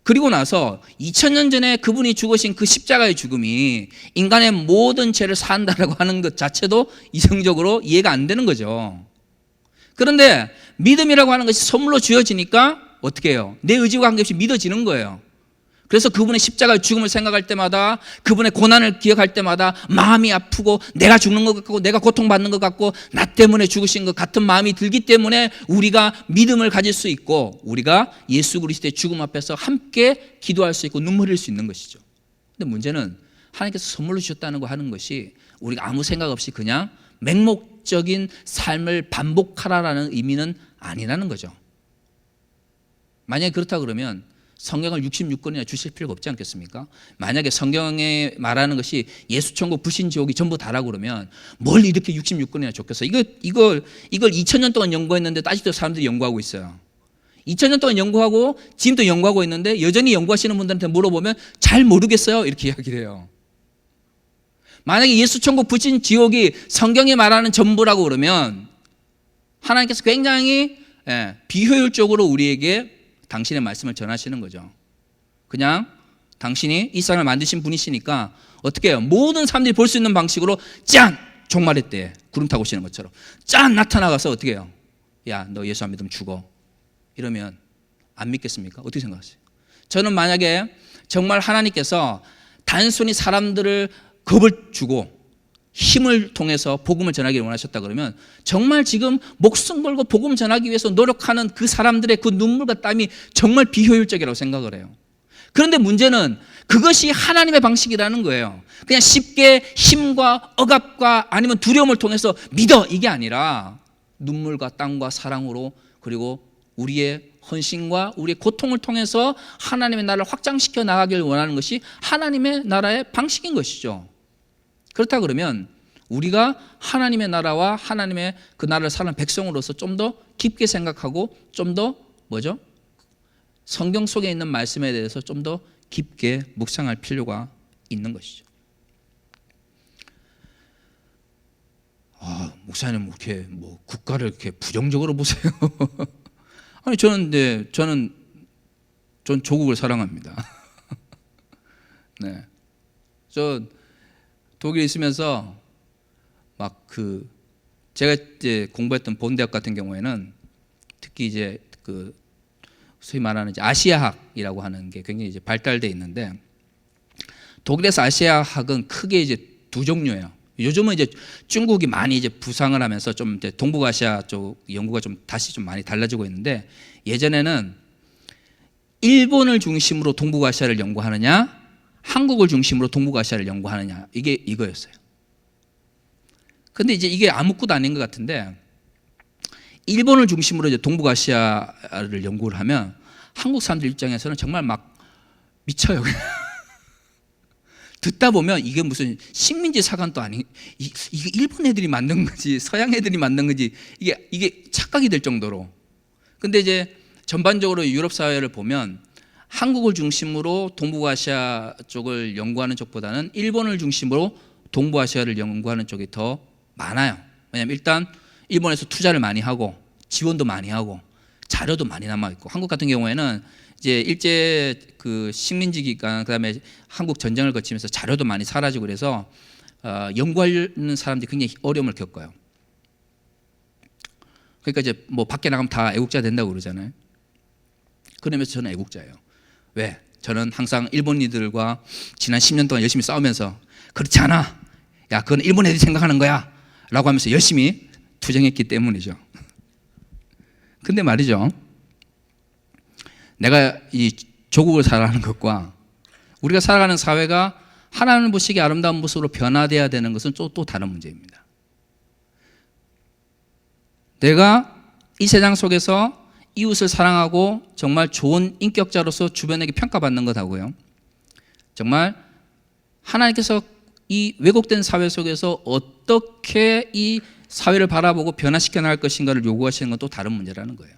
그리고 나서 2000년 전에 그분이 죽으신 그 십자가의 죽음이 인간의 모든 죄를 사한다라고 하는 것 자체도 이성적으로 이해가 안 되는 거죠. 그런데 믿음이라고 하는 것이 선물로 주어지니까 어떻게 해요? 내 의지와 관계없이 믿어지는 거예요. 그래서 그분의 십자가의 죽음을 생각할 때마다, 그분의 고난을 기억할 때마다 마음이 아프고 내가 죽는 것 같고 내가 고통받는 것 같고 나 때문에 죽으신 것 같은 마음이 들기 때문에 우리가 믿음을 가질 수 있고 우리가 예수 그리스도의 죽음 앞에서 함께 기도할 수 있고 눈물 흘릴 수 있는 것이죠. 근데 문제는 하나님께서 선물로 주셨다는 거 하는 것이 우리가 아무 생각 없이 그냥 맹목적인 삶을 반복하라라는 의미는 아니라는 거죠. 만약에 그렇다 그러면 성경을 66권이나 주실 필요가 없지 않겠습니까? 만약에 성경에 말하는 것이 예수 천국 불신 지옥이 전부 다라고 그러면 뭘 이렇게 66권이나 줬겠어? 이걸 2000년 동안 연구했는데 아직도 사람들이 연구하고 있어요. 2000년 동안 연구하고 지금도 연구하고 있는데 여전히 연구하시는 분들한테 물어보면 잘 모르겠어요 이렇게 이야기를 해요. 만약에 예수 천국 불신 지옥이 성경이 말하는 전부라고 그러면 하나님께서 굉장히 비효율적으로 우리에게 당신의 말씀을 전하시는 거죠. 그냥 당신이 이 사람을 만드신 분이시니까 어떻게 해요? 모든 사람들이 볼 수 있는 방식으로 짠! 종말의 때에 구름 타고 오시는 것처럼 짠! 나타나가서 어떻게 해요? 야, 너 예수 안 믿으면 죽어. 이러면 안 믿겠습니까? 어떻게 생각하세요? 저는 만약에 정말 하나님께서 단순히 사람들을 겁을 주고 힘을 통해서 복음을 전하기를 원하셨다 그러면 정말 지금 목숨 걸고 복음 전하기 위해서 노력하는 그 사람들의 그 눈물과 땀이 정말 비효율적이라고 생각을 해요. 그런데 문제는 그것이 하나님의 방식이라는 거예요. 그냥 쉽게 힘과 억압과 아니면 두려움을 통해서 믿어 이게 아니라 눈물과 땀과 사랑으로 그리고 우리의 헌신과 우리의 고통을 통해서 하나님의 나라를 확장시켜 나가기를 원하는 것이 하나님의 나라의 방식인 것이죠. 그렇다 그러면 우리가 하나님의 나라와 하나님의 그 나라를 사는 백성으로서 좀 더 깊게 생각하고 좀 더 성경 속에 있는 말씀에 대해서 좀 더 깊게 묵상할 필요가 있는 것이죠. 목사님 이렇게 국가를 이렇게 부정적으로 보세요. 아니 저는 조국을 사랑합니다. 네, 저 독일에 있으면서 제가 이제 공부했던 본대학 같은 경우에는 특히 이제 소위 말하는 이제 아시아학이라고 하는 게 굉장히 이제 발달돼 있는데 독일에서 아시아학은 크게 이제 두 종류예요. 요즘은 이제 중국이 많이 이제 부상을 하면서 좀 이제 동북아시아 쪽 연구가 좀 다시 좀 많이 달라지고 있는데 예전에는 일본을 중심으로 동북아시아를 연구하느냐 한국을 중심으로 동북아시아를 연구하느냐 이게 이거였어요. 근데 이제 이게 아무것도 아닌 것 같은데 일본을 중심으로 이제 동북아시아를 연구를 하면 한국 사람들 입장에서는 정말 막 미쳐요. 듣다 보면 이게 무슨 식민지 사관도 아니 이게 일본 애들이 만든 거지 서양 애들이 만든 거지 이게 착각이 될 정도로. 근데 이제 전반적으로 유럽 사회를 보면 한국을 중심으로 동북아시아 쪽을 연구하는 쪽보다는 일본을 중심으로 동부아시아를 연구하는 쪽이 더 많아요. 왜냐하면 일단 일본에서 투자를 많이 하고 지원도 많이 하고 자료도 많이 남아 있고, 한국 같은 경우에는 이제 일제 그 식민지 기간, 그다음에 한국 전쟁을 거치면서 자료도 많이 사라지고 그래서 연구하는 사람들이 굉장히 어려움을 겪어요. 그러니까 이제 뭐 밖에 나가면 다 애국자 된다고 그러잖아요. 그러면서 저는 애국자예요. 왜? 저는 항상 일본인들과 지난 10년 동안 열심히 싸우면서 그렇지 않아, 야 그건 일본 애들이 생각하는 거야 라고 하면서 열심히 투쟁했기 때문이죠. 근데 말이죠, 내가 이 조국을 살아가는 것과 우리가 살아가는 사회가 하나님 보시기에 아름다운 모습으로 변화되어야 되는 것은 또 다른 문제입니다. 내가 이 세상 속에서 이웃을 사랑하고 정말 좋은 인격자로서 주변에게 평가받는 것하고요, 정말 하나님께서 이 왜곡된 사회 속에서 어떻게 이 사회를 바라보고 변화시켜 나갈 것인가를 요구하시는 건 또 다른 문제라는 거예요.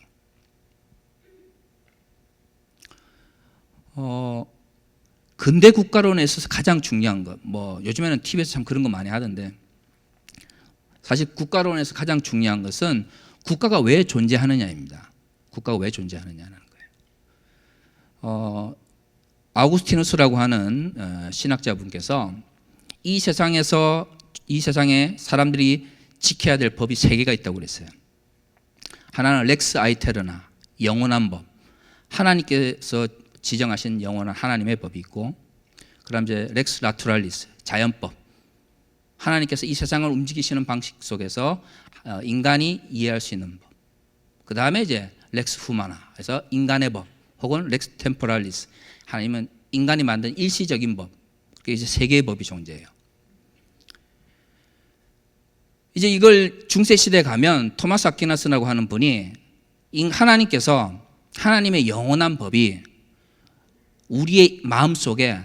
근대 국가론에 있어서 가장 중요한 것, 뭐 요즘에는 TV에서 참 그런 거 많이 하던데, 사실 국가론에서 가장 중요한 것은 국가가 왜 존재하느냐입니다. 국가가 왜 존재하느냐는 거예요. 아우구스티누스라고 하는 신학자분께서 이 세상에 사람들이 지켜야 될 법이 3개가 있다고 그랬어요. 하나는 렉스 아이테르나, 영원한 법, 하나님께서 지정하신 영원한 하나님의 법이 있고, 그다음 이제 렉스 나투랄리스, 자연법, 하나님께서 이 세상을 움직이시는 방식 속에서 인간이 이해할 수 있는 법, 그 다음에 이제 렉스 후마나, 그래서 인간의 법, 혹은 렉스 템포랄리스, 하나님은 인간이 만든 일시적인 법, 그게 이제 3개의 법이 존재해요. 이제 이걸 중세 시대에 가면 토마스 아퀴나스라고 하는 분이 하나님께서 하나님의 영원한 법이 우리의 마음속에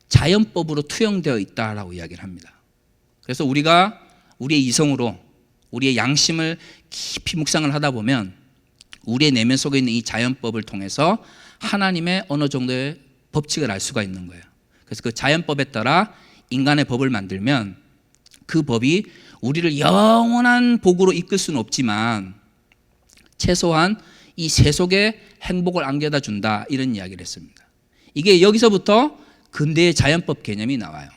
자연법으로 투영되어 있다라고 이야기를 합니다. 그래서 우리가 우리의 이성으로 우리의 양심을 깊이 묵상을 하다 보면 우리의 내면 속에 있는 이 자연법을 통해서 하나님의 어느 정도의 법칙을 알 수가 있는 거예요. 그래서 그 자연법에 따라 인간의 법을 만들면 그 법이 우리를 영원한 복으로 이끌 수는 없지만 최소한 이 세속에 행복을 안겨다 준다, 이런 이야기를 했습니다. 이게 여기서부터 근대의 자연법 개념이 나와요.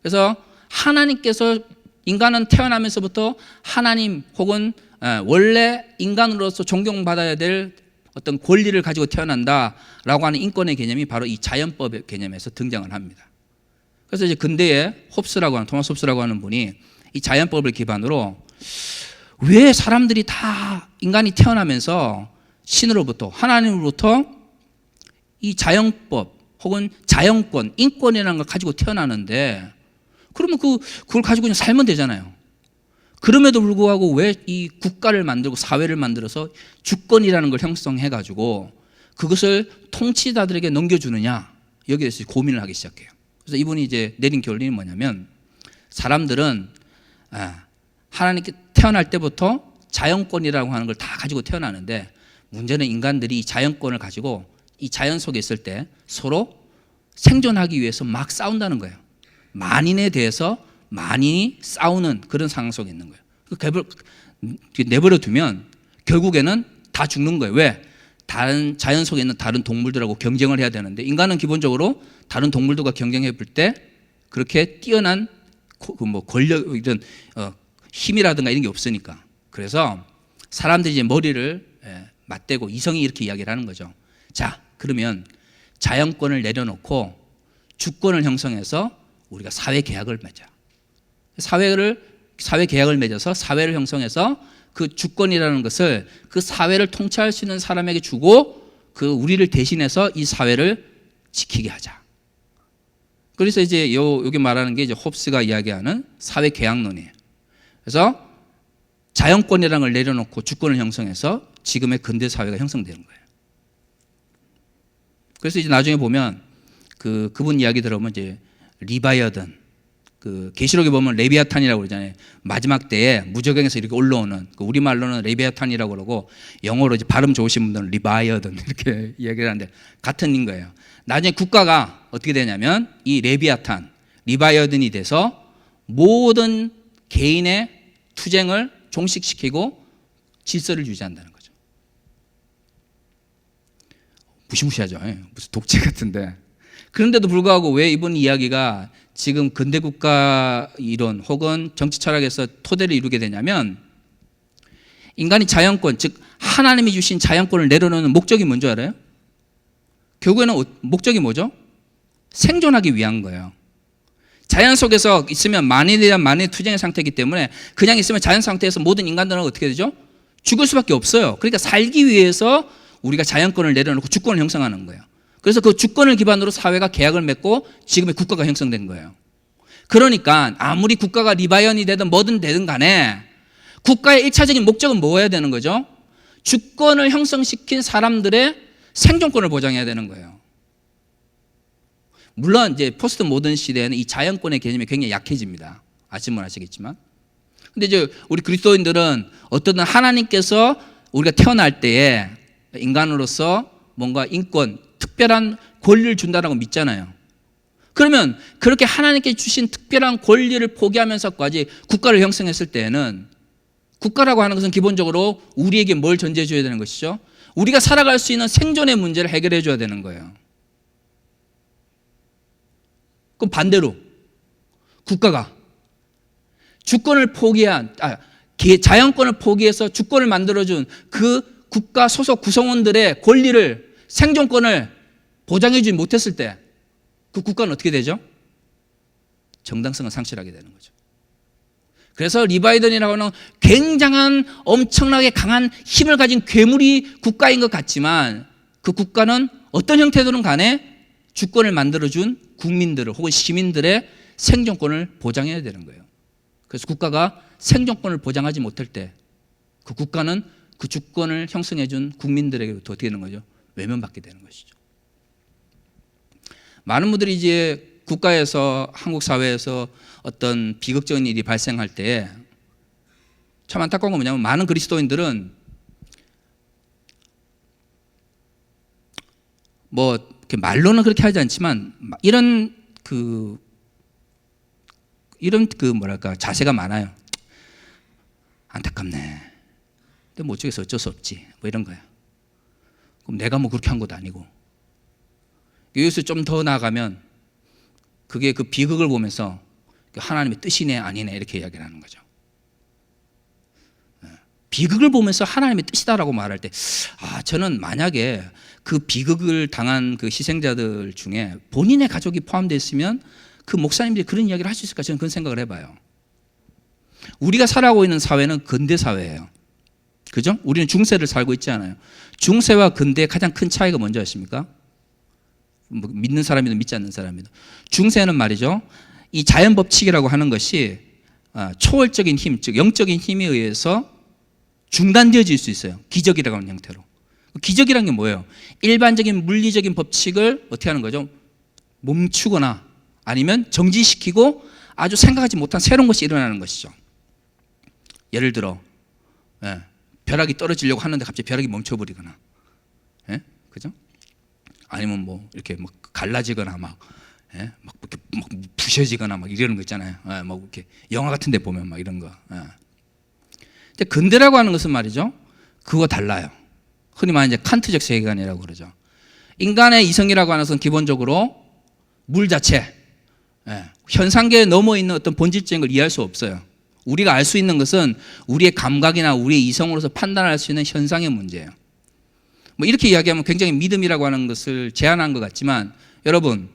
그래서 하나님께서 인간은 태어나면서부터 하나님 혹은 원래 인간으로서 존경받아야 될 어떤 권리를 가지고 태어난다라고 하는 인권의 개념이 바로 이 자연법의 개념에서 등장을 합니다. 그래서 이제 근대에 토마스 홉스라고 하는 분이 이 자연법을 기반으로 왜 사람들이 다 인간이 태어나면서 신으로부터, 하나님으로부터 이 자연법 혹은 자연권, 인권이라는 걸 가지고 태어나는데, 그러면 그걸 가지고 그냥 살면 되잖아요. 그럼에도 불구하고 왜 이 국가를 만들고 사회를 만들어서 주권이라는 걸 형성해가지고 그것을 통치자들에게 넘겨주느냐, 여기에 대해서 고민을 하기 시작해요. 그래서 이분이 이제 내린 결론이 뭐냐면, 사람들은 하나님께 태어날 때부터 자연권이라고 하는 걸 다 가지고 태어나는데, 문제는 인간들이 이 자연권을 가지고 이 자연 속에 있을 때 서로 생존하기 위해서 막 싸운다는 거예요. 만인에 대해서 만인이 싸우는 그런 상황 속에 있는 거예요. 내버려 두면 결국에는 다 죽는 거예요. 왜? 다른 자연 속에 있는 다른 동물들하고 경쟁을 해야 되는데, 인간은 기본적으로 다른 동물들과 경쟁해 볼 때 그렇게 뛰어난 뭐 권력, 이런 힘이라든가 이런 게 없으니까. 그래서 사람들이 이제 머리를 맞대고 이성이 이렇게 이야기를 하는 거죠. 자, 그러면 자연권을 내려놓고 주권을 형성해서 우리가 사회 계약을 맺자. 사회 계약을 맺어서 사회를 형성해서 그 주권이라는 것을 그 사회를 통치할 수 있는 사람에게 주고 그 우리를 대신해서 이 사회를 지키게 하자. 그래서 이제 여기 말하는 게 이제 홉스가 이야기하는 사회 계약론이에요. 그래서 자연권이라는 걸 내려놓고 주권을 형성해서 지금의 근대 사회가 형성되는 거예요. 그래서 이제 나중에 보면 그분 이야기 들어보면 이제 리바이어든, 계시록에 보면 레비아탄이라고 그러잖아요. 마지막 때에 무저갱에서 이렇게 올라오는, 우리말로는 레비아탄이라고 그러고 영어로 이제 발음 좋으신 분들은 리바이어든 이렇게 이야기를 하는데 같은 인 거예요. 나중에 국가가 어떻게 되냐면 이 레비아탄, 리바이어든이 돼서 모든 개인의 투쟁을 종식시키고 질서를 유지한다는 거죠. 무시무시하죠. 무슨 독재 같은데. 그런데도 불구하고 왜 이번 이야기가 지금 근대국가 이론 혹은 정치 철학에서 토대를 이루게 되냐면, 인간이 자연권, 즉 하나님이 주신 자연권을 내려놓는 목적이 뭔지 알아요? 결국에는 목적이 뭐죠? 생존하기 위한 거예요. 자연 속에서 있으면 만인에 대한 만인의 투쟁의 상태이기 때문에 그냥 있으면 자연 상태에서 모든 인간들은 어떻게 되죠? 죽을 수밖에 없어요. 그러니까 살기 위해서 우리가 자연권을 내려놓고 주권을 형성하는 거예요. 그래서 그 주권을 기반으로 사회가 계약을 맺고 지금의 국가가 형성된 거예요. 그러니까 아무리 국가가 리바이언이 되든 뭐든 되든 간에 국가의 1차적인 목적은 뭐여야 되는 거죠? 주권을 형성시킨 사람들의 생존권을 보장해야 되는 거예요. 물론 이제 포스트 모던 시대에는 이 자연권의 개념이 굉장히 약해집니다. 아시면 아시겠지만. 근데 이제 우리 그리스도인들은 어떤 하나님께서 우리가 태어날 때에 인간으로서 뭔가 인권, 특별한 권리를 준다라고 믿잖아요. 그러면 그렇게 하나님께 주신 특별한 권리를 포기하면서까지 국가를 형성했을 때에는, 국가라고 하는 것은 기본적으로 우리에게 뭘 전제해 줘야 되는 것이죠? 우리가 살아갈 수 있는 생존의 문제를 해결해 줘야 되는 거예요. 그럼 반대로 국가가 주권을 포기한, 자연권을 포기해서 주권을 만들어준 그 국가 소속 구성원들의 권리를, 생존권을 보장해 주지 못했을 때 그 국가는 어떻게 되죠? 정당성을 상실하게 되는 거죠. 그래서 리바이던이라고 하는 굉장한 엄청나게 강한 힘을 가진 괴물이 국가인 것 같지만, 그 국가는 어떤 형태든 간에 주권을 만들어준 국민들을 혹은 시민들의 생존권을 보장해야 되는 거예요. 그래서 국가가 생존권을 보장하지 못할 때 그 국가는 그 주권을 형성해준 국민들에게부터 어떻게 되는 거죠? 외면받게 되는 것이죠. 많은 분들이 이제 국가에서, 한국 사회에서 어떤 비극적인 일이 발생할 때 참 안타까운 건 뭐냐면, 많은 그리스도인들은 뭐 이렇게 말로는 그렇게 하지 않지만 이런 뭐랄까 자세가 많아요. 안타깝네. 근데 뭐 어쩌겠어, 어쩔 수 없지. 뭐 이런 거야. 그럼 내가 뭐 그렇게 한 것도 아니고. 여기서 좀 더 나아가면 그게 그 비극을 보면서 하나님의 뜻이네 아니네 이렇게 이야기를 하는 거죠. 비극을 보면서 하나님의 뜻이다라고 말할 때, 저는 만약에 그 비극을 당한 그 희생자들 중에 본인의 가족이 포함되어 있으면 그 목사님들이 그런 이야기를 할 수 있을까, 저는 그런 생각을 해봐요. 우리가 살아가고 있는 사회는 근대 사회예요. 그죠? 우리는 중세를 살고 있지 않아요. 중세와 근대의 가장 큰 차이가 뭔지 아십니까? 뭐 믿는 사람이든 믿지 않는 사람이든. 중세는 말이죠, 이 자연 법칙이라고 하는 것이 초월적인 힘, 즉 영적인 힘에 의해서 중단되어질 수 있어요. 기적이라고 하는 형태로. 기적이란 게 뭐예요? 일반적인 물리적인 법칙을 어떻게 하는 거죠? 멈추거나 아니면 정지시키고 아주 생각하지 못한 새로운 것이 일어나는 것이죠. 예를 들어 벼락이 떨어지려고 하는데 갑자기 벼락이 멈춰버리거나, 그죠? 아니면 뭐 이렇게 막 갈라지거나 막 부셔지거나 막 이러는 거 있잖아요. 막 이렇게 영화 같은 데 보면 막 이런 거. 근데 근대라고 하는 것은 말이죠, 그거 달라요. 흔히 말하는 이제 칸트적 세계관이라고 그러죠. 인간의 이성이라고 하는 것은 기본적으로 물 자체, 현상계에 넘어 있는 어떤 본질적인 걸 이해할 수 없어요. 우리가 알 수 있는 것은 우리의 감각이나 우리의 이성으로서 판단할 수 있는 현상의 문제예요. 뭐 이렇게 이야기하면 굉장히 믿음이라고 하는 것을 제한한 것 같지만, 여러분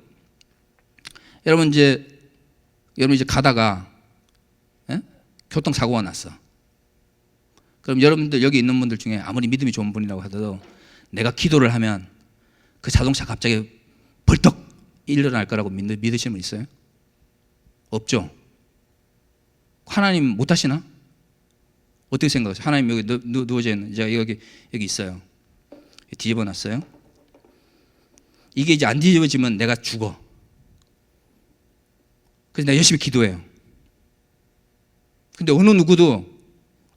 이제 가다가 교통사고가 났어. 그럼 여러분들 여기 있는 분들 중에 아무리 믿음이 좋은 분이라고 하더라도 내가 기도를 하면 그 자동차 갑자기 벌떡 일어날 거라고 믿으시는 분 있어요? 없죠? 하나님 못 하시나? 어떻게 생각하세요? 하나님 여기 누워져 있는, 제가 여기 있어요. 뒤집어 놨어요. 이게 이제 안 뒤집어지면 내가 죽어. 그래서 내가 열심히 기도해요. 근데 어느 누구도,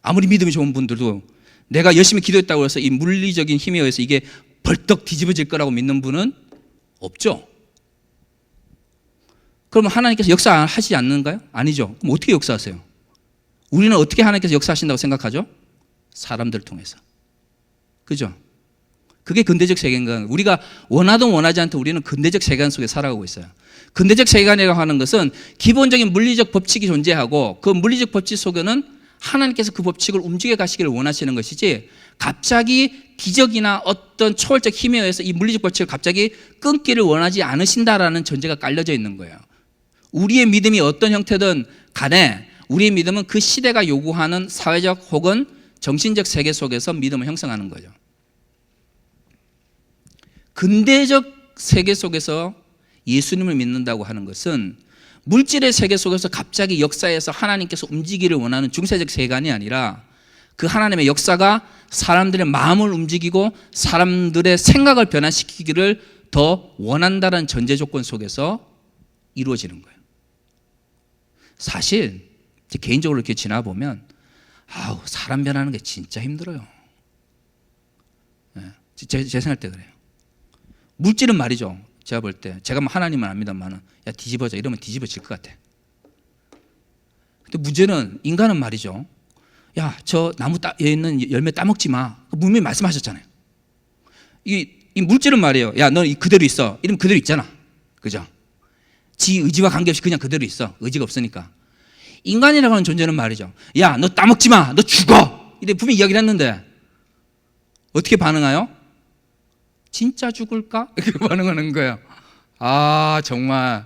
아무리 믿음이 좋은 분들도 내가 열심히 기도했다고 해서 이 물리적인 힘에 의해서 이게 벌떡 뒤집어질 거라고 믿는 분은 없죠. 그러면 하나님께서 역사하시지 않는가요? 아니죠. 그럼 어떻게 역사하세요? 우리는 어떻게 하나님께서 역사하신다고 생각하죠? 사람들을 통해서. 그죠? 그게 근대적 세계관. 우리가 원하든 원하지 않든 우리는 근대적 세계관 속에 살아가고 있어요. 근대적 세계관이라고 하는 것은 기본적인 물리적 법칙이 존재하고 그 물리적 법칙 속에는 하나님께서 그 법칙을 움직여 가시기를 원하시는 것이지, 갑자기 기적이나 어떤 초월적 힘에 의해서 이 물리적 법칙을 갑자기 끊기를 원하지 않으신다라는 전제가 깔려져 있는 거예요. 우리의 믿음이 어떤 형태든 간에 우리의 믿음은 그 시대가 요구하는 사회적 혹은 정신적 세계 속에서 믿음을 형성하는 거죠. 근대적 세계 속에서 예수님을 믿는다고 하는 것은 물질의 세계 속에서 갑자기 역사에서 하나님께서 움직이기를 원하는 중세적 세계관이 아니라, 그 하나님의 역사가 사람들의 마음을 움직이고 사람들의 생각을 변화시키기를 더 원한다는 전제 조건 속에서 이루어지는 거예요. 사실 개인적으로 이렇게 지나보면 사람 변하는 게 진짜 힘들어요. 제 생각할 때 그래요. 물질은 말이죠, 제가 볼 때, 제가 하나님은 압니다만은, 야 뒤집어져 이러면 뒤집어질 것 같아. 근데 문제는 인간은 말이죠, 야 저 나무 에 있는 열매 따먹지 마, 분명히 말씀하셨잖아요. 이 물질은 말이에요, 야 너 그대로 있어 이러면 그대로 있잖아. 그죠? 지 의지와 관계없이 그냥 그대로 있어. 의지가 없으니까. 인간이라고 하는 존재는 말이죠, 야 너 따먹지 마, 너 죽어 이래 분명히 이야기를 했는데 어떻게 반응해요? 진짜 죽을까? 이렇게 반응하는 거예요. 정말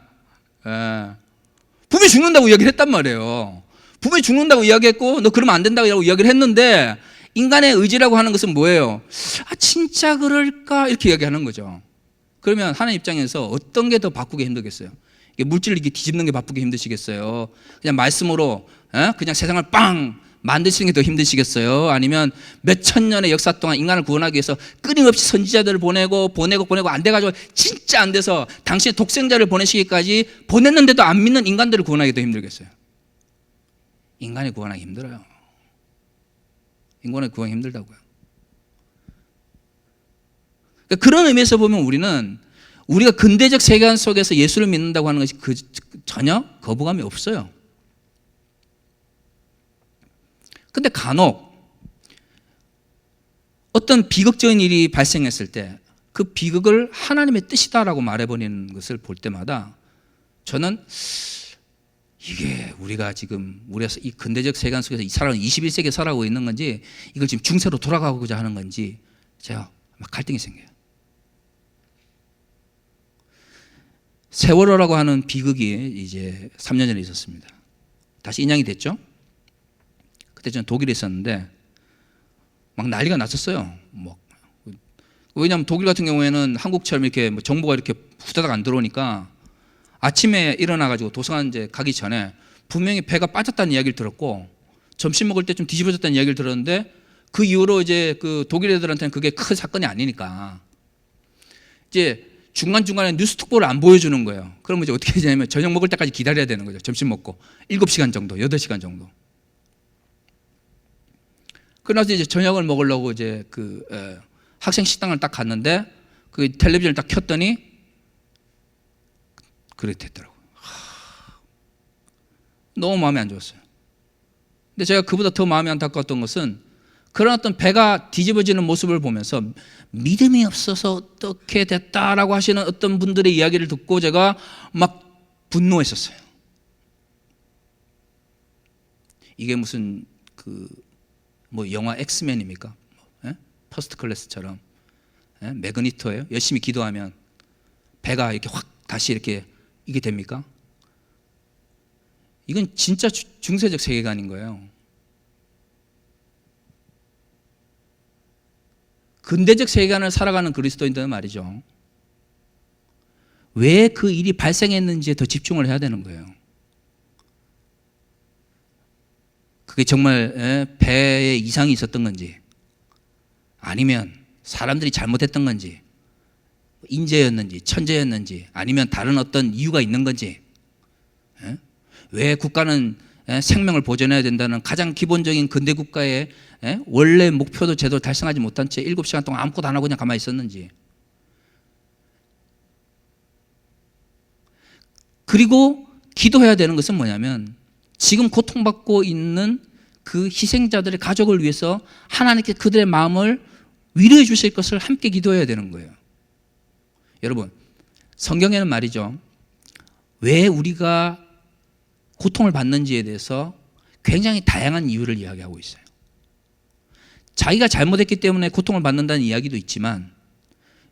분명히 죽는다고 이야기를 했단 말이에요. 분명히 죽는다고 이야기했고 너 그러면 안 된다고 이야기를 했는데, 인간의 의지라고 하는 것은 뭐예요? 진짜 그럴까? 이렇게 이야기하는 거죠. 그러면 하나님 입장에서 어떤 게 더 바꾸기 힘들겠어요? 물질을 이렇게 뒤집는 게 바꾸기 힘드시겠어요? 그냥 말씀으로 그냥 세상을 빵 만드시는 게 더 힘드시겠어요? 아니면 몇 천 년의 역사 동안 인간을 구원하기 위해서 끊임없이 선지자들을 보내고 안 돼가지고 진짜 안 돼서 당시의 독생자를 보내시기까지 보냈는데도 안 믿는 인간들을 구원하기 더 힘들겠어요? 인간이 구원하기 힘들어요. 인간이 구원하기 힘들다고요. 그러니까 그런 의미에서 보면 우리가 근대적 세계관 속에서 예수를 믿는다고 하는 것이 전혀 거부감이 없어요. 근데 간혹 어떤 비극적인 일이 발생했을 때 그 비극을 하나님의 뜻이다라고 말해버리는 것을 볼 때마다 저는 이게 우리가 이 근대적 세계관 속에서 살아가는 21세기에 살아가고 있는 건지, 이걸 지금 중세로 돌아가고자 하는 건지 제가 막 갈등이 생겨요. 세월호라고 하는 비극이 이제 3년 전에 있었습니다. 다시 인양이 됐죠. 그때 저는 독일에 있었는데 막 난리가 났었어요. 왜냐하면 독일 같은 경우에는 한국처럼 이렇게 정보가 이렇게 후다닥 안 들어오니까 아침에 일어나가지고 도서관 이제 가기 전에 분명히 배가 빠졌다는 이야기를 들었고, 점심 먹을 때 좀 뒤집어졌다는 이야기를 들었는데, 그 이후로 이제 그 독일 애들한테는 그게 큰 사건이 아니니까 이제 중간중간에 뉴스 특보를 안 보여주는 거예요. 그러면 이제 어떻게 되냐면 저녁 먹을 때까지 기다려야 되는 거죠. 점심 먹고 7시간 정도, 8시간 정도. 그러나서 이제 저녁을 먹으려고 이제 학생 식당을 딱 갔는데 그 텔레비전을 딱 켰더니 그렇게 됐더라고요. 너무 마음이 안 좋았어요. 근데 제가 그보다 더 마음이 안타까웠던 것은, 그런 어떤 배가 뒤집어지는 모습을 보면서 믿음이 없어서 어떻게 됐다라고 하시는 어떤 분들의 이야기를 듣고 제가 막 분노했었어요. 이게 무슨 영화 엑스맨입니까? 퍼스트 클래스처럼 매그니터예요? 열심히 기도하면 배가 이렇게 확 다시 이렇게 이게 됩니까? 이건 진짜 중세적 세계관인 거예요. 근대적 세계관을 살아가는 그리스도인들은 말이죠, 왜 그 일이 발생했는지에 더 집중을 해야 되는 거예요. 그게 정말 배에 이상이 있었던 건지, 아니면 사람들이 잘못했던 건지, 인재였는지 천재였는지, 아니면 다른 어떤 이유가 있는 건지, 왜 국가는 생명을 보존해야 된다는 가장 기본적인 근대 국가의 원래 목표도 제대로 달성하지 못한 채 7시간 동안 아무것도 안 하고 그냥 가만히 있었는지. 그리고 기도해야 되는 것은 뭐냐면, 지금 고통받고 있는 그 희생자들의 가족을 위해서 하나님께 그들의 마음을 위로해 주실 것을 함께 기도해야 되는 거예요. 여러분, 성경에는 말이죠, 왜 우리가 고통을 받는지에 대해서 굉장히 다양한 이유를 이야기하고 있어요. 자기가 잘못했기 때문에 고통을 받는다는 이야기도 있지만,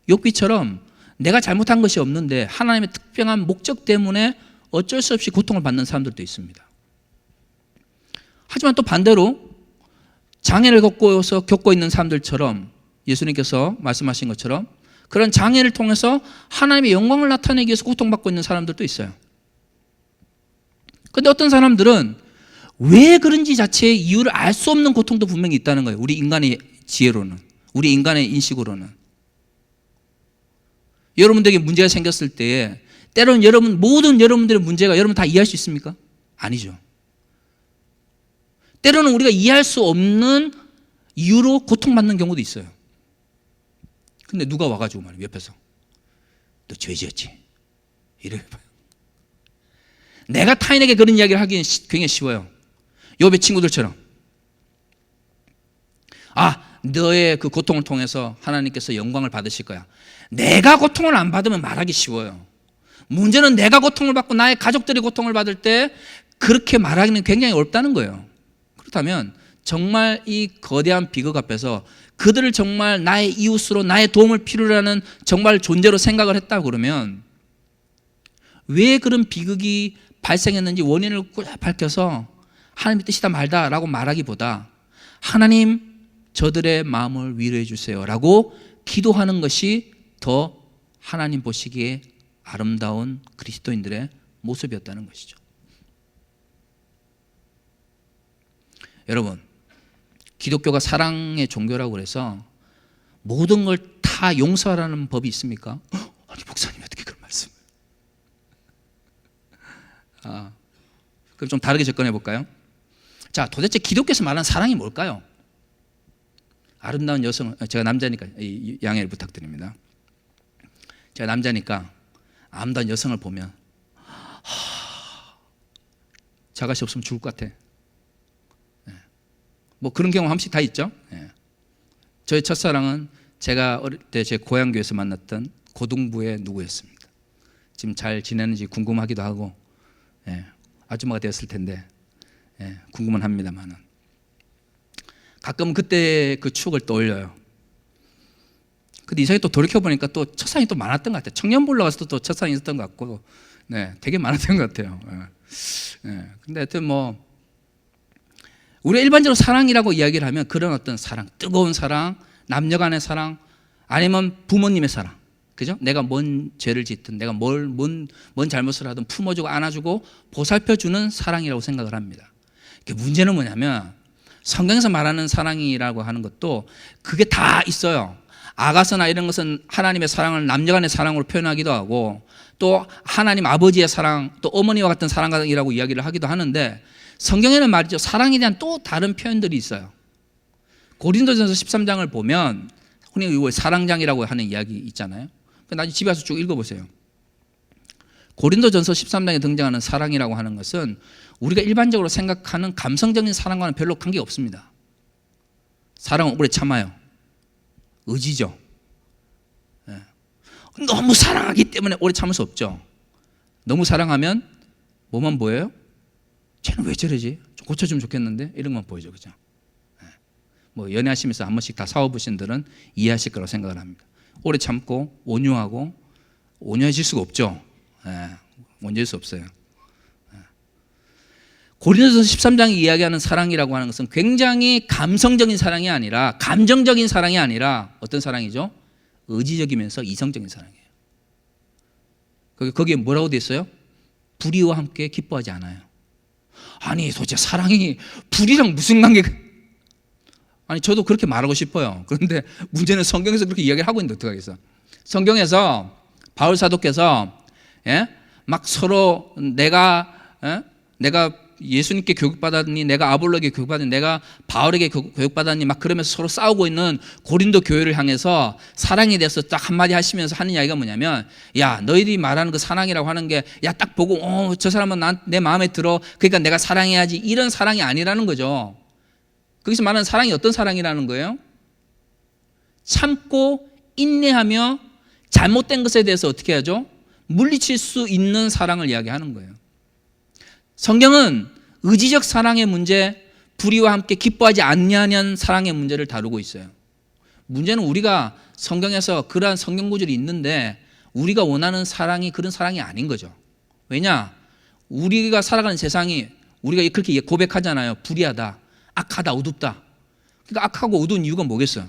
욥기처럼 내가 잘못한 것이 없는데 하나님의 특별한 목적 때문에 어쩔 수 없이 고통을 받는 사람들도 있습니다. 하지만 또 반대로 장애를 겪고 있는 사람들처럼 예수님께서 말씀하신 것처럼 그런 장애를 통해서 하나님의 영광을 나타내기 위해서 고통받고 있는 사람들도 있어요. 그런데 어떤 사람들은 왜 그런지 자체의 이유를 알 수 없는 고통도 분명히 있다는 거예요. 우리 인간의 지혜로는, 우리 인간의 인식으로는. 여러분들에게 문제가 생겼을 때에 때로는 모든 여러분들의 문제가 여러분 다 이해할 수 있습니까? 아니죠. 때로는 우리가 이해할 수 없는 이유로 고통받는 경우도 있어요. 근데 누가 와가지고 말이야, 옆에서 너 죄지었지? 이래 봐요. 내가 타인에게 그런 이야기를 하기는 굉장히 쉬워요. 욥의 친구들처럼, 너의 그 고통을 통해서 하나님께서 영광을 받으실 거야. 내가 고통을 안 받으면 말하기 쉬워요. 문제는 내가 고통을 받고 나의 가족들이 고통을 받을 때 그렇게 말하기는 굉장히 어렵다는 거예요. 그렇다면 정말 이 거대한 비극 앞에서 그들을 정말 나의 이웃으로 나의 도움을 필요로 하는 정말 존재로 생각을 했다 그러면 왜 그런 비극이 발생했는지 원인을 꼭 밝혀서 하나님의 뜻이다 말다라고 말하기보다 하나님 저들의 마음을 위로해 주세요 라고 기도하는 것이 더 하나님 보시기에 아름다운 그리스도인들의 모습이었다는 것이죠. 여러분, 기독교가 사랑의 종교라고 해서 모든 걸 다 용서하라는 법이 있습니까? 아니 목사님 어떻게 그런 말씀을? 그럼 좀 다르게 접근해 볼까요? 자, 도대체 기독교에서 말하는 사랑이 뭘까요? 아름다운 여성을, 제가 남자니까 양해를 부탁드립니다. 제가 남자니까 아름다운 여성을 보면 자갈이 없으면 죽을 것 같아. 뭐 그런 경험 한 번씩 다 있죠. 저의 첫사랑은 제가 어릴 때 제 고향교회에서 만났던 고등부의 누구였습니다. 지금 잘 지내는지 궁금하기도 하고, 아줌마가 되었을 텐데 궁금은 합니다만은 가끔 그때 그 추억을 떠올려요. 근데 이상하게 또 돌이켜보니까 또 첫사랑이 또 많았던 것 같아요. 청년부 올라가서 또 첫사랑이 있었던 것 같고, 되게 많았던 것 같아요. 근데 하여튼 뭐 우리가 일반적으로 사랑이라고 이야기를 하면 그런 어떤 사랑, 뜨거운 사랑, 남녀간의 사랑, 아니면 부모님의 사랑, 그죠? 내가 뭔 죄를 짓든 내가 뭔 잘못을 하든 품어주고 안아주고 보살펴주는 사랑이라고 생각을 합니다. 문제는 뭐냐면 성경에서 말하는 사랑이라고 하는 것도 그게 다 있어요. 아가서나 이런 것은 하나님의 사랑을 남녀간의 사랑으로 표현하기도 하고 또 하나님 아버지의 사랑, 또 어머니와 같은 사랑이라고 이야기를 하기도 하는데 성경에는 말이죠, 사랑에 대한 또 다른 표현들이 있어요. 고린도전서 13장을 보면 흔히 사랑장이라고 하는 이야기 있잖아요. 나중에 집에 가서 쭉 읽어보세요. 고린도전서 13장에 등장하는 사랑이라고 하는 것은 우리가 일반적으로 생각하는 감성적인 사랑과는 별로 관계가 없습니다. 사랑은 오래 참아요. 의지죠. 너무 사랑하기 때문에 오래 참을 수 없죠. 너무 사랑하면 뭐만 보여요? 쟤는 왜 저러지? 좀 고쳐주면 좋겠는데? 이런 것만 보이죠. 그죠? 뭐 연애하시면서 한 번씩 다 싸워보신 분들은 이해하실 거라고 생각을 합니다. 오래 참고 온유하고 온유해질 수가 없죠. 온유해질 수 없어요. 고린도전서 13장이 이야기하는 사랑이라고 하는 것은 굉장히 감성적인 사랑이 아니라 감정적인 사랑이 아니라 어떤 사랑이죠? 의지적이면서 이성적인 사랑이에요. 거기에 뭐라고 돼 있어요? 불의와 함께 기뻐하지 않아요. 아니 도대체 사랑이 불의랑 무슨 관계가? 아니 저도 그렇게 말하고 싶어요. 그런데 문제는 성경에서 그렇게 이야기를 하고 있는데 어떡하겠어? 성경에서 바울 사도께서 막 서로 내가 예수님께 교육받았니, 내가 아볼로에게 교육받았니, 내가 바울에게 교육받았니 막 그러면서 서로 싸우고 있는 고린도 교회를 향해서 사랑에 대해서 딱 한마디 하시면서 하는 이야기가 뭐냐면, 야 너희들이 말하는 그 사랑이라고 하는 게 야 딱 보고 저 사람은 내 마음에 들어, 그러니까 내가 사랑해야지, 이런 사랑이 아니라는 거죠. 거기서 말하는 사랑이 어떤 사랑이라는 거예요? 참고 인내하며 잘못된 것에 대해서 어떻게 하죠? 물리칠 수 있는 사랑을 이야기하는 거예요. 성경은 의지적 사랑의 문제, 불의와 함께 기뻐하지 않냐는 사랑의 문제를 다루고 있어요. 문제는 우리가 성경에서 그러한 성경 구절이 있는데 우리가 원하는 사랑이 그런 사랑이 아닌 거죠. 왜냐? 우리가 살아가는 세상이 우리가 그렇게 고백하잖아요. 불의하다, 악하다, 어둡다. 그러니까 악하고 어두운 이유가 뭐겠어요?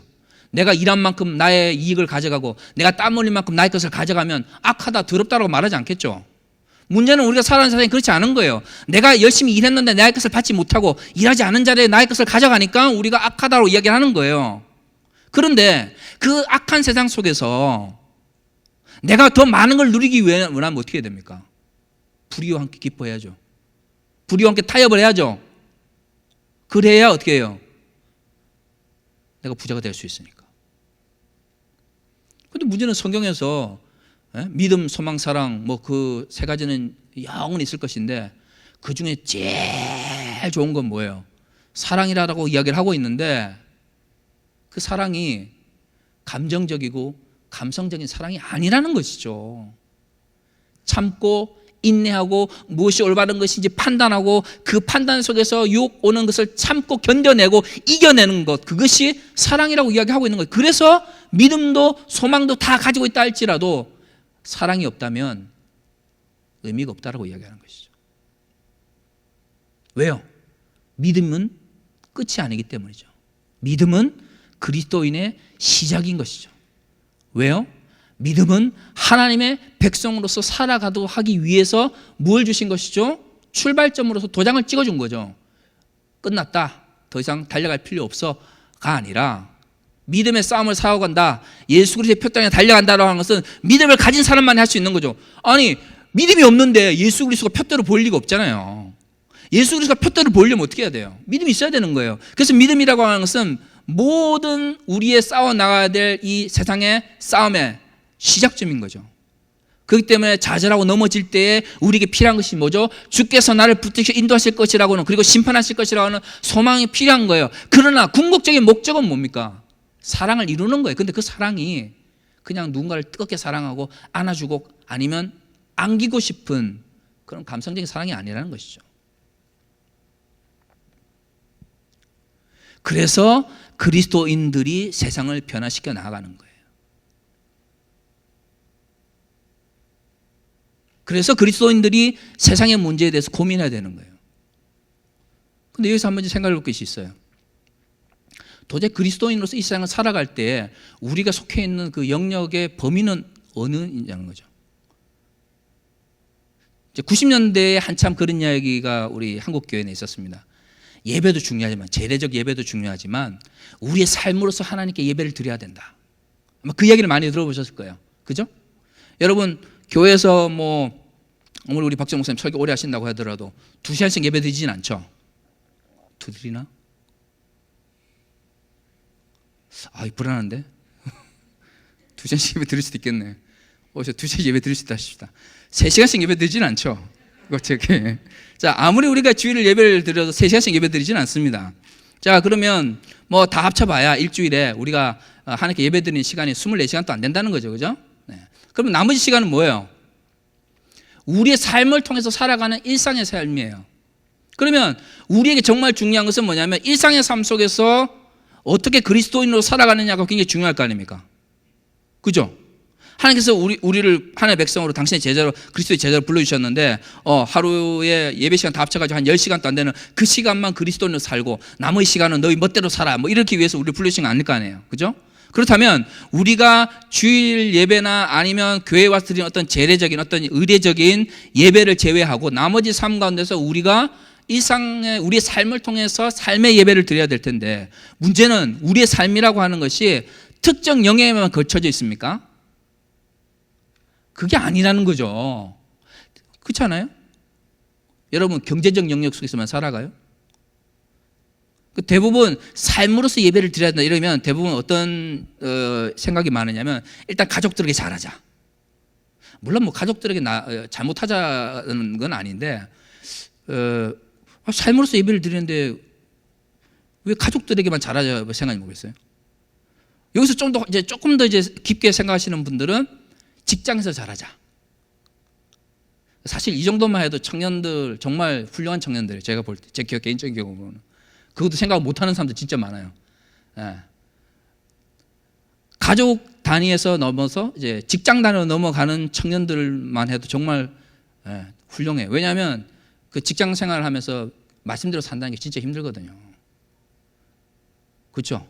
내가 일한 만큼 나의 이익을 가져가고 내가 땀 흘린 만큼 나의 것을 가져가면 악하다, 더럽다라고 말하지 않겠죠. 문제는 우리가 살아가는 세상이 그렇지 않은 거예요. 내가 열심히 일했는데 나의 것을 받지 못하고 일하지 않은 자리에 나의 것을 가져가니까 우리가 악하다고 이야기를 하는 거예요. 그런데 그 악한 세상 속에서 내가 더 많은 걸 누리기 원하면 어떻게 해야 됩니까? 불의와 함께 기뻐해야죠. 불의와 함께 타협을 해야죠. 그래야 어떻게 해요? 내가 부자가 될 수 있으니까. 그런데 문제는 성경에서 믿음, 소망, 사랑 뭐 그 세 가지는 영원히 있을 것인데 그 중에 제일 좋은 건 뭐예요? 사랑이라고 이야기를 하고 있는데 그 사랑이 감정적이고 감성적인 사랑이 아니라는 것이죠. 참고 인내하고 무엇이 올바른 것인지 판단하고 그 판단 속에서 유혹 오는 것을 참고 견뎌내고 이겨내는 것, 그것이 사랑이라고 이야기하고 있는 거예요. 그래서 믿음도 소망도 다 가지고 있다 할지라도 사랑이 없다면 의미가 없다라고 이야기하는 것이죠. 왜요? 믿음은 끝이 아니기 때문이죠. 믿음은 그리스도인의 시작인 것이죠. 왜요? 믿음은 하나님의 백성으로서 살아가도록 하기 위해서 뭘 주신 것이죠? 출발점으로서 도장을 찍어준 거죠. 끝났다, 더 이상 달려갈 필요 없어가 아니라 믿음의 싸움을 싸워간다, 예수 그리스도의 표단에 달려간다라고 하는 것은 믿음을 가진 사람만이 할 수 있는 거죠. 아니 믿음이 없는데 예수 그리스도가 표대로 보일 리가 없잖아요. 예수 그리스도가 표대로 보이려면 어떻게 해야 돼요? 믿음이 있어야 되는 거예요. 그래서 믿음이라고 하는 것은 모든 우리의 싸워 나가야 될 이 세상의 싸움의 시작점인 거죠. 그렇기 때문에 좌절하고 넘어질 때에 우리에게 필요한 것이 뭐죠? 주께서 나를 붙드셔 인도하실 것이라고는, 그리고 심판하실 것이라고 하는 소망이 필요한 거예요. 그러나 궁극적인 목적은 뭡니까? 사랑을 이루는 거예요. 근데 그 사랑이 그냥 누군가를 뜨겁게 사랑하고 안아주고 아니면 안기고 싶은 그런 감성적인 사랑이 아니라는 것이죠. 그래서 그리스도인들이 세상을 변화시켜 나가는 거예요. 그래서 그리스도인들이 세상의 문제에 대해서 고민해야 되는 거예요. 그런데 여기서 한 번쯤 생각해 볼 것이 있어요. 도대체 그리스도인으로서 이 세상을 살아갈 때 우리가 속해 있는 그 영역의 범위는 어느냐는 거죠. 이제 90년대에 한참 그런 이야기가 우리 한국 교회에 있었습니다. 예배도 중요하지만, 재래적 예배도 중요하지만 우리의 삶으로서 하나님께 예배를 드려야 된다. 아마 그 이야기를 많이 들어보셨을 거예요. 그죠? 여러분 교회에서 뭐 오늘 우리 박정 목사님 설교 오래 하신다고 하더라도 2시간씩 예배 드리진 않죠? 드리나? 불안한데? 2시간씩 예배 드릴 수도 있겠네. 저 2시간 예배 드릴 수 있다 하십시다. 3시간씩 예배 드리진 않죠? 자, 아무리 우리가 주일을 예배를 드려도 3시간씩 예배 드리진 않습니다. 자, 그러면 뭐 다 합쳐봐야 일주일에 우리가 하나님께 예배 드리는 시간이 24시간도 안 된다는 거죠. 그죠? 네. 그럼 나머지 시간은 뭐예요? 우리의 삶을 통해서 살아가는 일상의 삶이에요. 그러면 우리에게 정말 중요한 것은 뭐냐면 일상의 삶 속에서 어떻게 그리스도인으로 살아가느냐가 굉장히 중요할 거 아닙니까? 그죠? 하나님께서 우리를 하나님의 백성으로 당신의 제자로, 그리스도의 제자로 불러주셨는데 하루에 예배 시간 다 합쳐가지고 한 10시간도 안 되는 그 시간만 그리스도인으로 살고 나머지 시간은 너희 멋대로 살아, 뭐 이렇게 위해서 우리를 불러주신 거 아닐 거 아니에요. 그죠? 그렇다면 우리가 주일 예배나 아니면 교회에 와서 드리는 어떤 재래적인 어떤 의례적인 예배를 제외하고 나머지 삶 가운데서 우리가 일상의 우리의 삶을 통해서 삶의 예배를 드려야 될 텐데, 문제는 우리의 삶이라고 하는 것이 특정 영역에만 걸쳐져 있습니까? 그게 아니라는 거죠. 그렇지 않아요? 여러분 경제적 영역 속에서만 살아가요? 대부분 삶으로서 예배를 드려야 된다 이러면 대부분 어떤 생각이 많으냐면 일단 가족들에게 잘하자. 물론 뭐 가족들에게 잘못하자는 건 아닌데 삶으로서 예배를 드리는데 왜 가족들에게만 잘하자고 생각이 뭐겠어요? 여기서 조금 더 깊게 생각하시는 분들은 직장에서 잘하자. 사실 이 정도만 해도 청년들 정말 훌륭한 청년들이에요. 제가 볼 때, 제 개인적인 경우는 그것도 생각 못하는 사람들 진짜 많아요. 예. 가족 단위에서 넘어서 이제 직장 단위로 넘어가는 청년들만 해도 정말 훌륭해요. 왜냐하면 그 직장 생활을 하면서 말씀대로 산다는 게 진짜 힘들거든요. 그렇죠?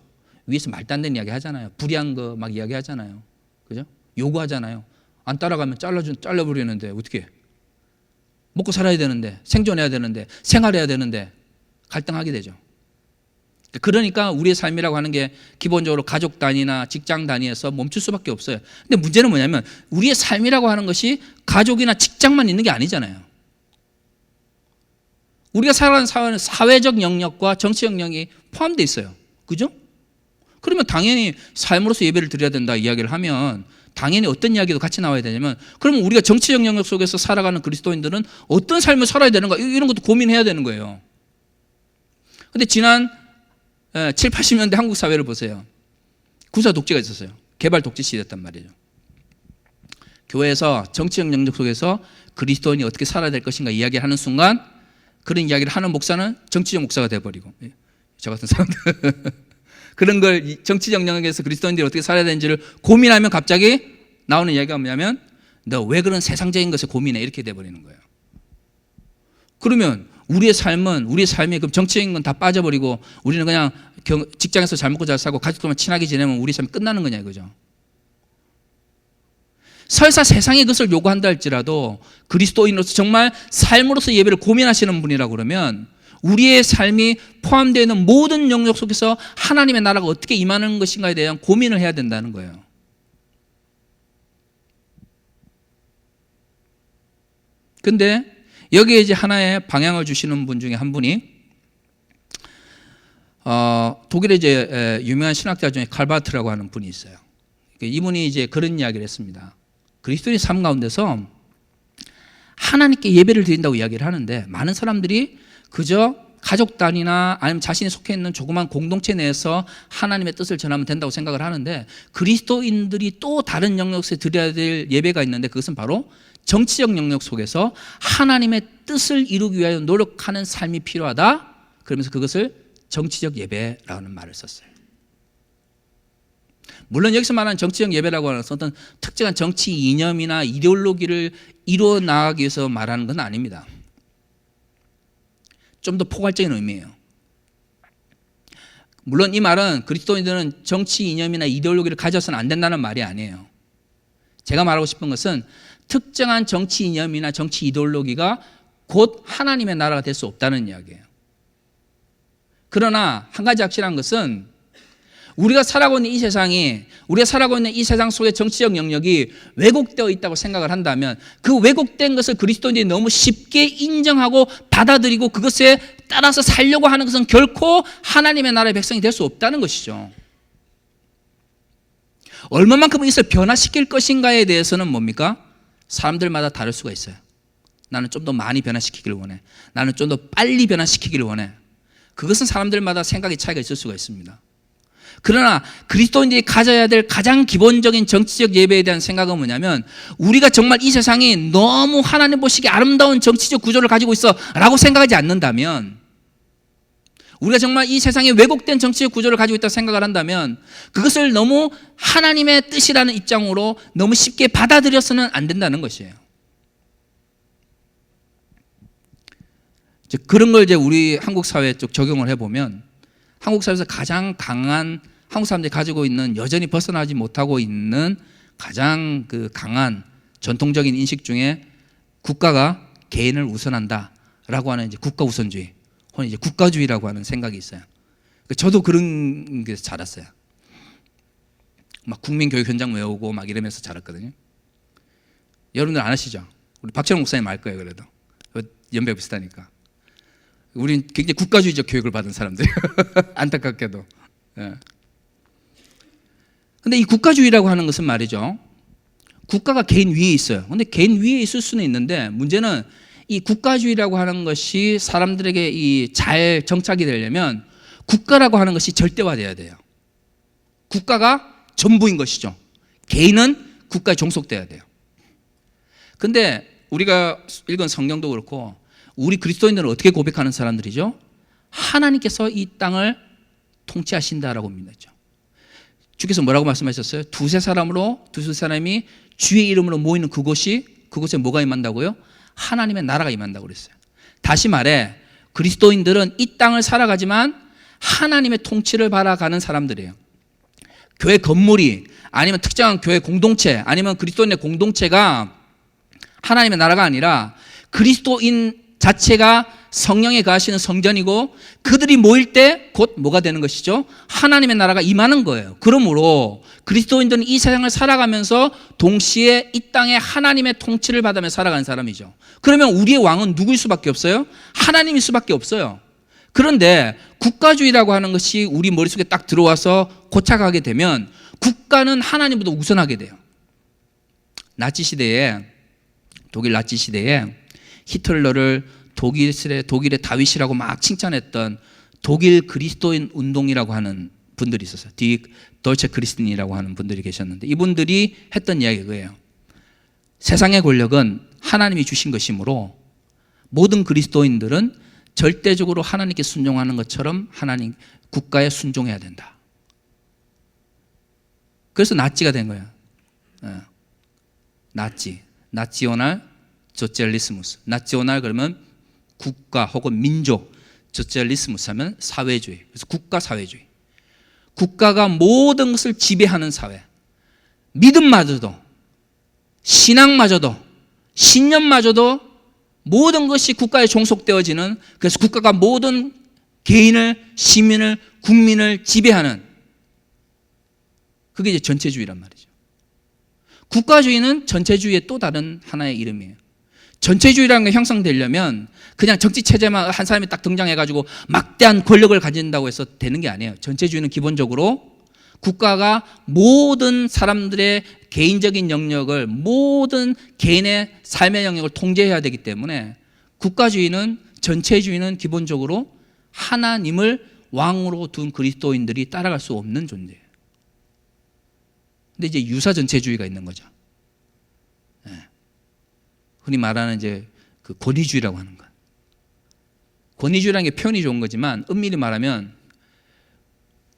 위에서 말도 안 되는 이야기 하잖아요. 불의한 거 막 이야기 하잖아요. 그죠? 요구하잖아요. 안 따라가면 잘라버리는데 어떻게? 먹고 살아야 되는데, 생존해야 되는데, 생활해야 되는데 갈등하게 되죠. 그러니까 우리의 삶이라고 하는 게 기본적으로 가족 단위나 직장 단위에서 멈출 수밖에 없어요. 근데 문제는 뭐냐면 우리의 삶이라고 하는 것이 가족이나 직장만 있는 게 아니잖아요. 우리가 살아가는 사회는 사회적 영역과 정치 영역이 포함되어 있어요. 그죠? 그러면 당연히 삶으로서 예배를 드려야 된다 이야기를 하면 당연히 어떤 이야기도 같이 나와야 되냐면 그러면 우리가 정치적 영역 속에서 살아가는 그리스도인들은 어떤 삶을 살아야 되는가 이런 것도 고민해야 되는 거예요. 근데 지난 7, 80년대 한국 사회를 보세요. 구사 독재가 있었어요. 개발 독재 시대였단 말이죠. 교회에서 정치적 영역 속에서 그리스도인이 어떻게 살아야 될 것인가 이야기를 하는 순간 그런 이야기를 하는 목사는 정치적 목사가 돼버리고 저 같은 사람들 그런 걸 정치적 영역에서 그리스도인들이 어떻게 살아야 되는지를 고민하면 갑자기 나오는 이야기가 뭐냐면 너 왜 그런 세상적인 것에 고민해 이렇게 돼버리는 거예요. 그러면 우리의 삶이 그럼 정치적인 건 다 빠져버리고 우리는 그냥 직장에서 잘 먹고 잘 사고 가족들만 친하게 지내면 우리 삶이 끝나는 거냐 이거죠. 설사 세상이 그것을 요구한다 할지라도 그리스도인으로서 정말 삶으로서 예배를 고민하시는 분이라고 그러면 우리의 삶이 포함되어 있는 모든 영역 속에서 하나님의 나라가 어떻게 임하는 것인가에 대한 고민을 해야 된다는 거예요. 근데 여기에 이제 하나의 방향을 주시는 분 중에 한 분이 독일의 이제 유명한 신학자 중에 칼바트라고 하는 분이 있어요. 이분이 이제 그런 이야기를 했습니다. 그리스도인의 삶 가운데서 하나님께 예배를 드린다고 이야기를 하는데 많은 사람들이 그저 가족 단위나 아니면 자신이 속해 있는 조그만 공동체 내에서 하나님의 뜻을 전하면 된다고 생각을 하는데 그리스도인들이 또 다른 영역에서 드려야 될 예배가 있는데 그것은 바로 정치적 영역 속에서 하나님의 뜻을 이루기 위하여 노력하는 삶이 필요하다. 그러면서 그것을 정치적 예배라는 말을 썼어요. 물론 여기서 말하는 정치적 예배라고 하는 어떤 특정한 정치 이념이나 이데올로기를 이루어 나가기 위해서 말하는 건 아닙니다. 좀 더 포괄적인 의미예요. 물론 이 말은 그리스도인들은 정치 이념이나 이데올로기를 가져서는 안 된다는 말이 아니에요. 제가 말하고 싶은 것은 특정한 정치 이념이나 정치 이데올로기가 곧 하나님의 나라가 될 수 없다는 이야기예요. 그러나 한 가지 확실한 것은 우리가 살아가고 있는 이 세상 속의 정치적 영역이 왜곡되어 있다고 생각을 한다면 그 왜곡된 것을 그리스도인들이 너무 쉽게 인정하고 받아들이고 그것에 따라서 살려고 하는 것은 결코 하나님의 나라의 백성이 될 수 없다는 것이죠. 얼마만큼 이것을 변화시킬 것인가에 대해서는 뭡니까? 사람들마다 다를 수가 있어요. 나는 좀 더 많이 변화시키기를 원해. 나는 좀 더 빨리 변화시키기를 원해. 그것은 사람들마다 생각의 차이가 있을 수가 있습니다. 그러나 그리스도인들이 가져야 될 가장 기본적인 정치적 예배에 대한 생각은 뭐냐면 우리가 정말 이 세상이 너무 하나님 보시기에 아름다운 정치적 구조를 가지고 있어 라고 생각하지 않는다면 우리가 정말 이 세상에 왜곡된 정치적 구조를 가지고 있다고 생각을 한다면 그것을 너무 하나님의 뜻이라는 입장으로 너무 쉽게 받아들여서는 안 된다는 것이에요. 그런 걸 이제 우리 한국 사회에 쭉 적용을 해보면 한국 사회에서 가장 강한 한국 사람들이 가지고 있는 여전히 벗어나지 못하고 있는 가장 그 강한 전통적인 인식 중에 국가가 개인을 우선한다라고 하는 이제 국가 우선주의 혹은 이제 국가주의라고 하는 생각이 있어요. 저도 그런 게 자랐어요. 막 국민교육 현장 외우고 막 이러면서 자랐거든요. 여러분들 안 하시죠? 우리 박철웅 목사님 알 거예요. 그래도 연배가 비슷하니까. 우린 굉장히 국가주의적 교육을 받은 사람들이에요. 안타깝게도. 예. 근데 이 국가주의라고 하는 것은 말이죠. 국가가 개인 위에 있어요. 근데 개인 위에 있을 수는 있는데 문제는 이 국가주의라고 하는 것이 사람들에게 이 잘 정착이 되려면 국가라고 하는 것이 절대화되어야 돼요. 국가가 전부인 것이죠. 개인은 국가에 종속돼야 돼요. 근데 우리가 읽은 성경도 그렇고 우리 그리스도인들은 어떻게 고백하는 사람들이죠? 하나님께서 이 땅을 통치하신다라고 믿었죠. 주께서 뭐라고 말씀하셨어요? 두세 사람이 주의 이름으로 모이는 그곳에 뭐가 임한다고요? 하나님의 나라가 임한다고 그랬어요. 다시 말해 그리스도인들은 이 땅을 살아가지만 하나님의 통치를 바라가는 사람들이에요. 교회 건물이 아니면 특정한 교회 공동체 아니면 그리스도인의 공동체가 하나님의 나라가 아니라 그리스도인 자체가 성령에 거하시는 성전이고 그들이 모일 때 곧 뭐가 되는 것이죠? 하나님의 나라가 임하는 거예요. 그러므로 그리스도인들은 이 세상을 살아가면서 동시에 이 땅에 하나님의 통치를 받으며 살아가는 사람이죠. 그러면 우리의 왕은 누구일 수밖에 없어요? 하나님일 수밖에 없어요. 그런데 국가주의라고 하는 것이 우리 머릿속에 딱 들어와서 고착하게 되면 국가는 하나님보다 우선하게 돼요. 독일 나치 시대에 히틀러를 독일의 다윗이라고 막 칭찬했던 독일 그리스도인 운동이라고 하는 분들이 있었어요. 덜체 크리스틴이라고 하는 분들이 계셨는데 이분들이 했던 이야기가 그거예요. 세상의 권력은 하나님이 주신 것이므로 모든 그리스도인들은 절대적으로 하나님께 순종하는 것처럼 하나님 국가에 순종해야 된다. 그래서 나치가 된 거예요. 나치오날 소циал리스무스. 나치오날 그러면 국가 혹은 민족, 소циал리스무스 하면 사회주의. 그래서 국가 사회주의. 국가가 모든 것을 지배하는 사회. 믿음마저도, 신앙마저도, 신념마저도 모든 것이 국가에 종속되어지는, 그래서 국가가 모든 개인을, 시민을, 국민을 지배하는, 그게 이제 전체주의란 말이죠. 국가주의는 전체주의의 또 다른 하나의 이름이에요. 전체주의라는 게 형성되려면 그냥 정치체제만 한 사람이 딱 등장해가지고 막대한 권력을 가진다고 해서 되는 게 아니에요. 전체주의는 기본적으로 국가가 모든 사람들의 개인적인 영역을, 모든 개인의 삶의 영역을 통제해야 되기 때문에 국가주의는, 전체주의는 기본적으로 하나님을 왕으로 둔 그리스도인들이 따라갈 수 없는 존재예요. 근데 이제 유사전체주의가 있는 거죠. 흔히 말하는 이제 그 권위주의라고 하는 것. 권위주의라는 게 표현이 좋은 거지만 엄밀히 말하면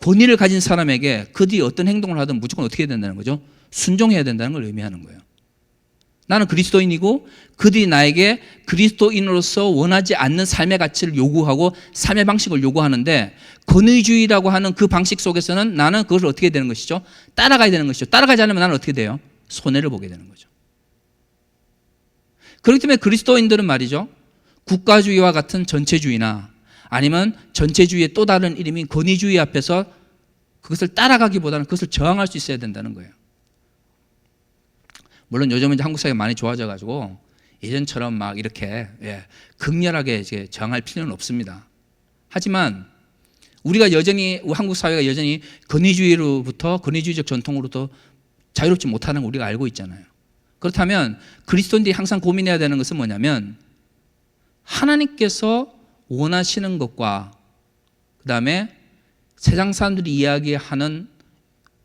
권위를 가진 사람에게 그들이 어떤 행동을 하든 무조건 어떻게 해야 된다는 거죠? 순종해야 된다는 걸 의미하는 거예요. 나는 그리스도인이고 그들이 나에게 그리스도인으로서 원하지 않는 삶의 가치를 요구하고 삶의 방식을 요구하는데 권위주의라고 하는 그 방식 속에서는 나는 그것을 어떻게 해야 되는 것이죠? 따라가야 되는 것이죠. 따라가지 않으면 나는 어떻게 돼요? 손해를 보게 되는 거죠. 그렇기 때문에 그리스도인들은 말이죠, 국가주의와 같은 전체주의나 아니면 전체주의의 또 다른 이름인 권위주의 앞에서 그것을 따라가기보다는 그것을 저항할 수 있어야 된다는 거예요. 물론 요즘은 이제 한국 사회가 많이 좋아져가지고 예전처럼 막 이렇게 극렬하게 이제 저항할 필요는 없습니다. 하지만 우리가 여전히, 한국 사회가 여전히 권위주의적 전통으로부터 자유롭지 못하는 걸 우리가 알고 있잖아요. 그렇다면 그리스도인들이 항상 고민해야 되는 것은 뭐냐면 하나님께서 원하시는 것과 그 다음에 세상 사람들이 이야기하는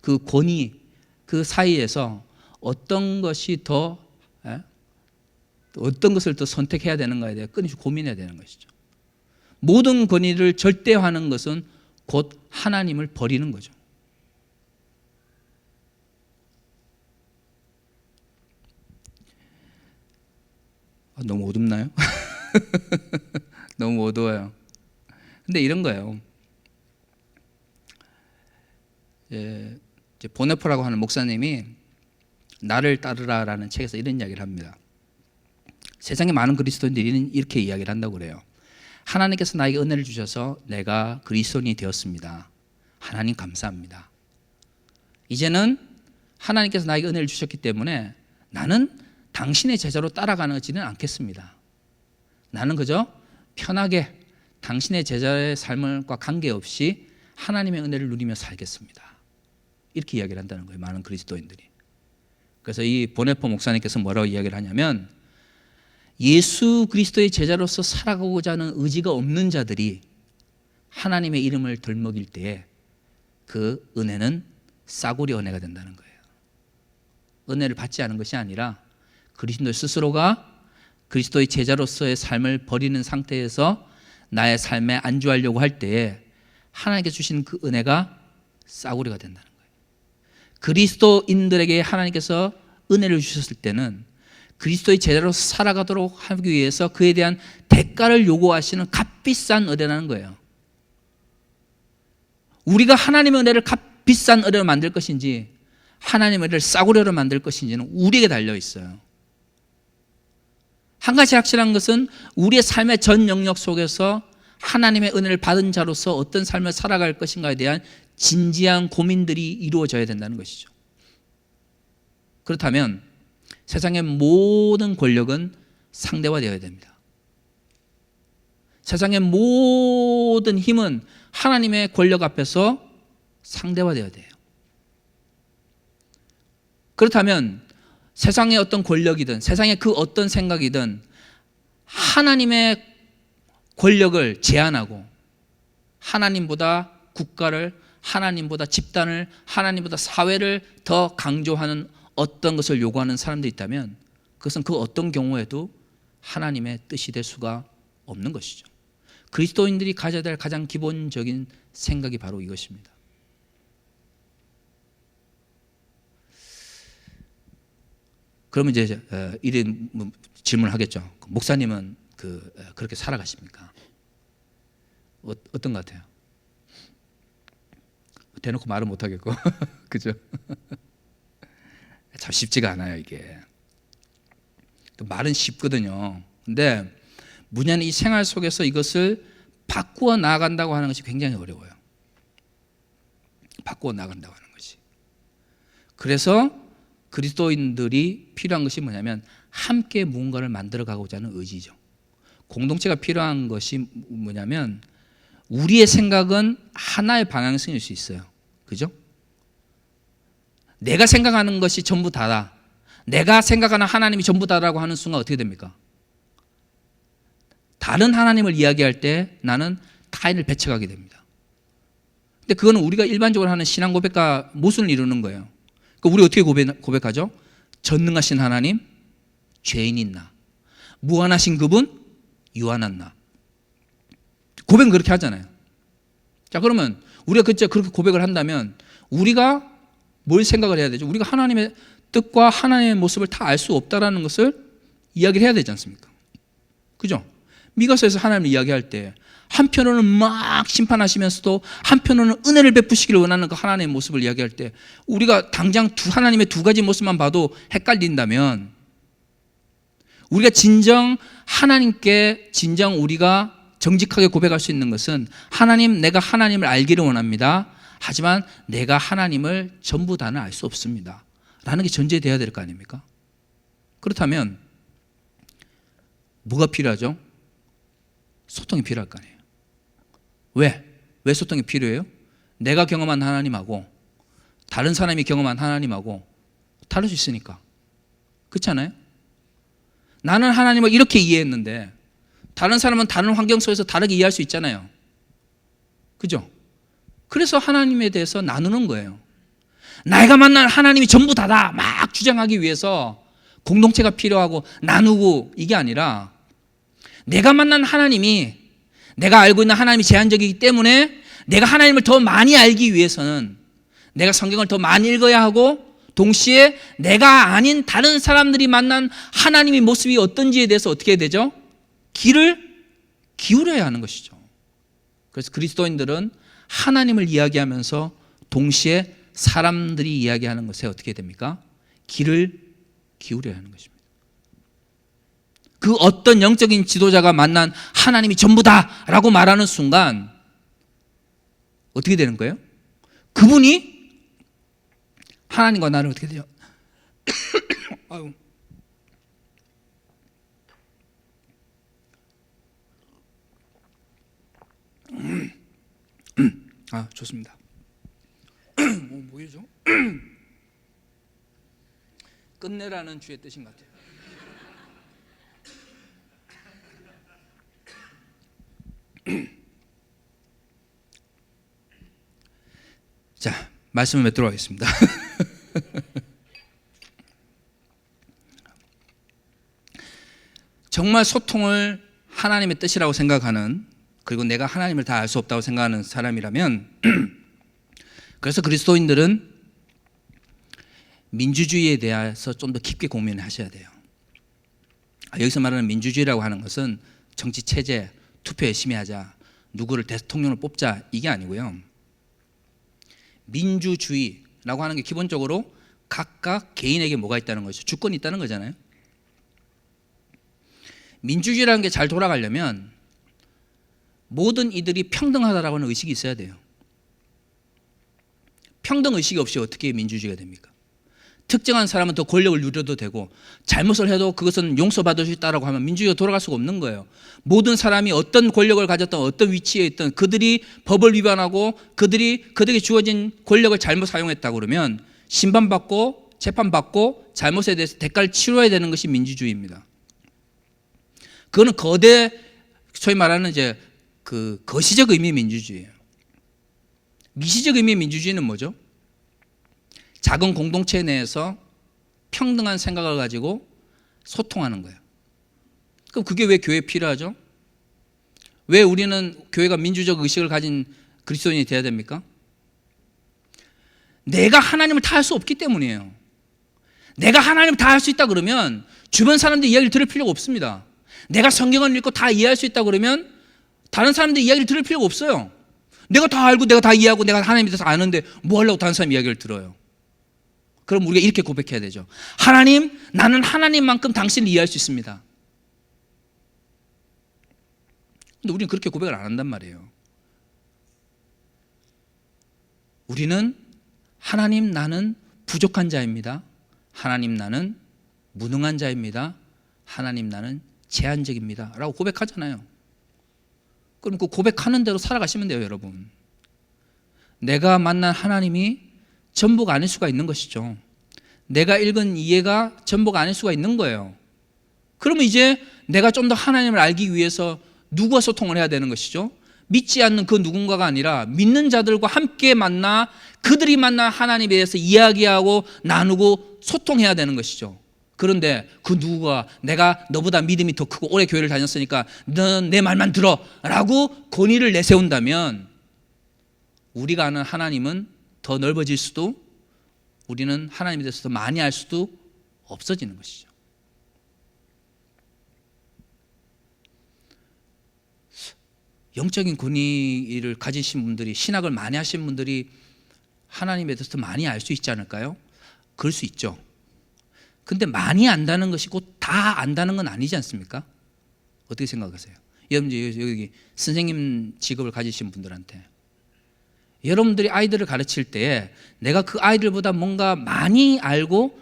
그 권위, 그 사이에서 어떤 것을 더 선택해야 되는가에 대해 끊임없이 고민해야 되는 것이죠. 모든 권위를 절대화하는 것은 곧 하나님을 버리는 거죠. 너무 어둡나요? 너무 어두워요. 근데 이런 거예요. 이제 보네포라고 하는 목사님이 나를 따르라라는 책에서 이런 이야기를 합니다. 세상에 많은 그리스도인들이 이렇게 이야기를 한다고 그래요. 하나님께서 나에게 은혜를 주셔서 내가 그리스도인이 되었습니다. 하나님 감사합니다. 이제는 하나님께서 나에게 은혜를 주셨기 때문에 나는 당신의 제자로 따라가지는 않겠습니다. 나는 그저 편하게 당신의 제자의 삶과 관계없이 하나님의 은혜를 누리며 살겠습니다. 이렇게 이야기를 한다는 거예요. 많은 그리스도인들이. 그래서 이 보네포 목사님께서 뭐라고 이야기를 하냐면 예수 그리스도의 제자로서 살아가고자 하는 의지가 없는 자들이 하나님의 이름을 덜 먹일 때에 그 은혜는 싸구려 은혜가 된다는 거예요. 은혜를 받지 않은 것이 아니라 그리스도 스스로가 그리스도의 제자로서의 삶을 버리는 상태에서 나의 삶에 안주하려고 할 때에 하나님께 주신 그 은혜가 싸구려가 된다는 거예요. 그리스도인들에게 하나님께서 은혜를 주셨을 때는 그리스도의 제자로서 살아가도록 하기 위해서 그에 대한 대가를 요구하시는 값비싼 은혜라는 거예요. 우리가 하나님의 은혜를 값비싼 은혜로 만들 것인지 하나님의 은혜를 싸구려로 만들 것인지는 우리에게 달려 있어요. 한 가지 확실한 것은 우리의 삶의 전 영역 속에서 하나님의 은혜를 받은 자로서 어떤 삶을 살아갈 것인가에 대한 진지한 고민들이 이루어져야 된다는 것이죠. 그렇다면 세상의 모든 권력은 상대화되어야 됩니다. 세상의 모든 힘은 하나님의 권력 앞에서 상대화되어야 돼요. 그렇다면 세상의 어떤 권력이든 세상의 그 어떤 생각이든 하나님의 권력을 제한하고 하나님보다 국가를, 하나님보다 집단을, 하나님보다 사회를 더 강조하는 어떤 것을 요구하는 사람들이 있다면 그것은 그 어떤 경우에도 하나님의 뜻이 될 수가 없는 것이죠. 그리스도인들이 가져야 될 가장 기본적인 생각이 바로 이것입니다. 그러면 이제 이런 질문을 하겠죠. 목사님은 그렇게 살아가십니까? 어떤 것 같아요? 대놓고 말은 못 하겠고, 그죠? 참 쉽지가 않아요, 이게. 말은 쉽거든요. 근데 문제는 이 생활 속에서 이것을 바꾸어 나간다고 하는 것이 굉장히 어려워요. 바꾸어 나간다고 하는 것이. 그래서 그리스도인들이 필요한 것이 뭐냐면 함께 무언가를 만들어가고자 하는 의지죠. 공동체가 필요한 것이 뭐냐면 우리의 생각은 하나의 방향성일 수 있어요. 그죠? 내가 생각하는 것이 전부 다다. 내가 생각하는 하나님이 전부 다라고 하는 순간 어떻게 됩니까? 다른 하나님을 이야기할 때 나는 타인을 배척하게 됩니다. 근데 그거는 우리가 일반적으로 하는 신앙 고백과 모순을 이루는 거예요. 우리 어떻게 고백하죠? 전능하신 하나님, 죄인인 나, 무한하신 그분, 유한한 나. 고백은 그렇게 하잖아요. 자, 그러면 우리가 그렇게 고백을 한다면 우리가 뭘 생각을 해야 되죠? 우리가 하나님의 뜻과 하나님의 모습을 다 알 수 없다라는 것을 이야기를 해야 되지 않습니까? 그죠? 미가서에서 하나님을 이야기할 때 한편으로는 막 심판하시면서도 한편으로는 은혜를 베푸시기를 원하는 그 하나님의 모습을 이야기할 때 우리가 당장 하나님의 두 가지 모습만 봐도 헷갈린다면 우리가 하나님께 우리가 정직하게 고백할 수 있는 것은 하나님, 내가 하나님을 알기를 원합니다. 하지만 내가 하나님을 전부 다는 알 수 없습니다. 라는 게 전제되어야 될 거 아닙니까? 그렇다면 뭐가 필요하죠? 소통이 필요할 거 아니에요. 왜 소통이 필요해요? 내가 경험한 하나님하고 다른 사람이 경험한 하나님하고 다를 수 있으니까. 그렇지 않아요? 나는 하나님을 이렇게 이해했는데 다른 사람은 다른 환경 속에서 다르게 이해할 수 있잖아요. 그죠? 그래서 하나님에 대해서 나누는 거예요. 내가 만난 하나님이 전부 다다 막 주장하기 위해서 공동체가 필요하고 나누고 이게 아니라 내가 만난 하나님이 내가 알고 있는 하나님이 제한적이기 때문에 내가 하나님을 더 많이 알기 위해서는 내가 성경을 더 많이 읽어야 하고 동시에 내가 아닌 다른 사람들이 만난 하나님의 모습이 어떤지에 대해서 어떻게 해야 되죠? 귀를 기울여야 하는 것이죠. 그래서 그리스도인들은 하나님을 이야기하면서 동시에 사람들이 이야기하는 것에 어떻게 됩니까? 귀를 기울여야 하는 것입니다. 그 어떤 영적인 지도자가 만난 하나님이 전부다라고 말하는 순간 어떻게 되는 거예요? 그분이 하나님과 나를 어떻게 돼요? 아유. 좋습니다. 뭐죠? 끝내라는 주의 뜻인 것 같아요. 말씀을 맺도록 하겠습니다. 정말 소통을 하나님의 뜻이라고 생각하는, 그리고 내가 하나님을 다 알 수 없다고 생각하는 사람이라면 그래서 그리스도인들은 민주주의에 대해서 좀 더 깊게 고민하셔야 돼요. 여기서 말하는 민주주의라고 하는 것은 정치 체제, 투표 열심히 하자, 누구를 대통령을 뽑자, 이게 아니고요. 민주주의라고 하는 게 기본적으로 각각 개인에게 뭐가 있다는 것이죠. 주권이 있다는 거잖아요. 민주주의라는 게 잘 돌아가려면 모든 이들이 평등하다라고 하는 의식이 있어야 돼요. 평등의식이 없이 어떻게 민주주의가 됩니까? 특정한 사람은 더 권력을 누려도 되고 잘못을 해도 그것은 용서받을 수 있다라고 하면 민주주의가 돌아갈 수가 없는 거예요. 모든 사람이 어떤 권력을 가졌던 어떤 위치에 있던 그들이 법을 위반하고 그들에게 주어진 권력을 잘못 사용했다고 그러면 심판받고 재판받고 잘못에 대해서 대가를 치러야 되는 것이 민주주의입니다. 그거는 거대, 소위 말하는 이제 그 거시적 의미의 민주주의예요. 미시적 의미의 민주주의는 뭐죠? 작은 공동체 내에서 평등한 생각을 가지고 소통하는 거예요. 그럼 그게 왜 교회에 필요하죠? 왜 우리는 교회가 민주적 의식을 가진 그리스도인이 되어야 됩니까? 내가 하나님을 다 할 수 없기 때문이에요. 내가 하나님을 다 할 수 있다 그러면 주변 사람들 이야기를 들을 필요가 없습니다. 내가 성경을 읽고 다 이해할 수 있다 그러면 다른 사람들 이야기를 들을 필요가 없어요. 내가 다 알고 내가 다 이해하고 내가 하나님에 대해서 아는데 뭐 하려고 다른 사람 이야기를 들어요? 그럼 우리가 이렇게 고백해야 되죠. 하나님, 나는 하나님만큼 당신을 이해할 수 있습니다. 근데 우리는 그렇게 고백을 안 한단 말이에요. 우리는 하나님, 나는 부족한 자입니다. 하나님, 나는 무능한 자입니다. 하나님, 나는 제한적입니다 라고 고백하잖아요. 그럼 그 고백하는 대로 살아가시면 돼요, 여러분. 내가 만난 하나님이 전부가 아닐 수가 있는 것이죠. 내가 읽은 이해가 전부가 아닐 수가 있는 거예요. 그러면 이제 내가 좀 더 하나님을 알기 위해서 누구와 소통을 해야 되는 것이죠? 믿지 않는 그 누군가가 아니라 믿는 자들과 함께 만나 그들이 만난 하나님에 대해서 이야기하고 나누고 소통해야 되는 것이죠. 그런데 그 누구가 내가 너보다 믿음이 더 크고 오래 교회를 다녔으니까 넌 내 말만 들어 라고 권위를 내세운다면 우리가 아는 하나님은 더 넓어질 수도, 우리는 하나님에 대해서 더 많이 알 수도 없어지는 것이죠. 영적인 권위를 가지신 분들이, 신학을 많이 하신 분들이 하나님에 대해서 더 많이 알 수 있지 않을까요? 그럴 수 있죠. 근데 많이 안다는 것이 곧 다 안다는 건 아니지 않습니까? 어떻게 생각하세요? 여러분, 여기 선생님 직업을 가지신 분들한테 여러분들이 아이들을 가르칠 때 내가 그 아이들보다 뭔가 많이 알고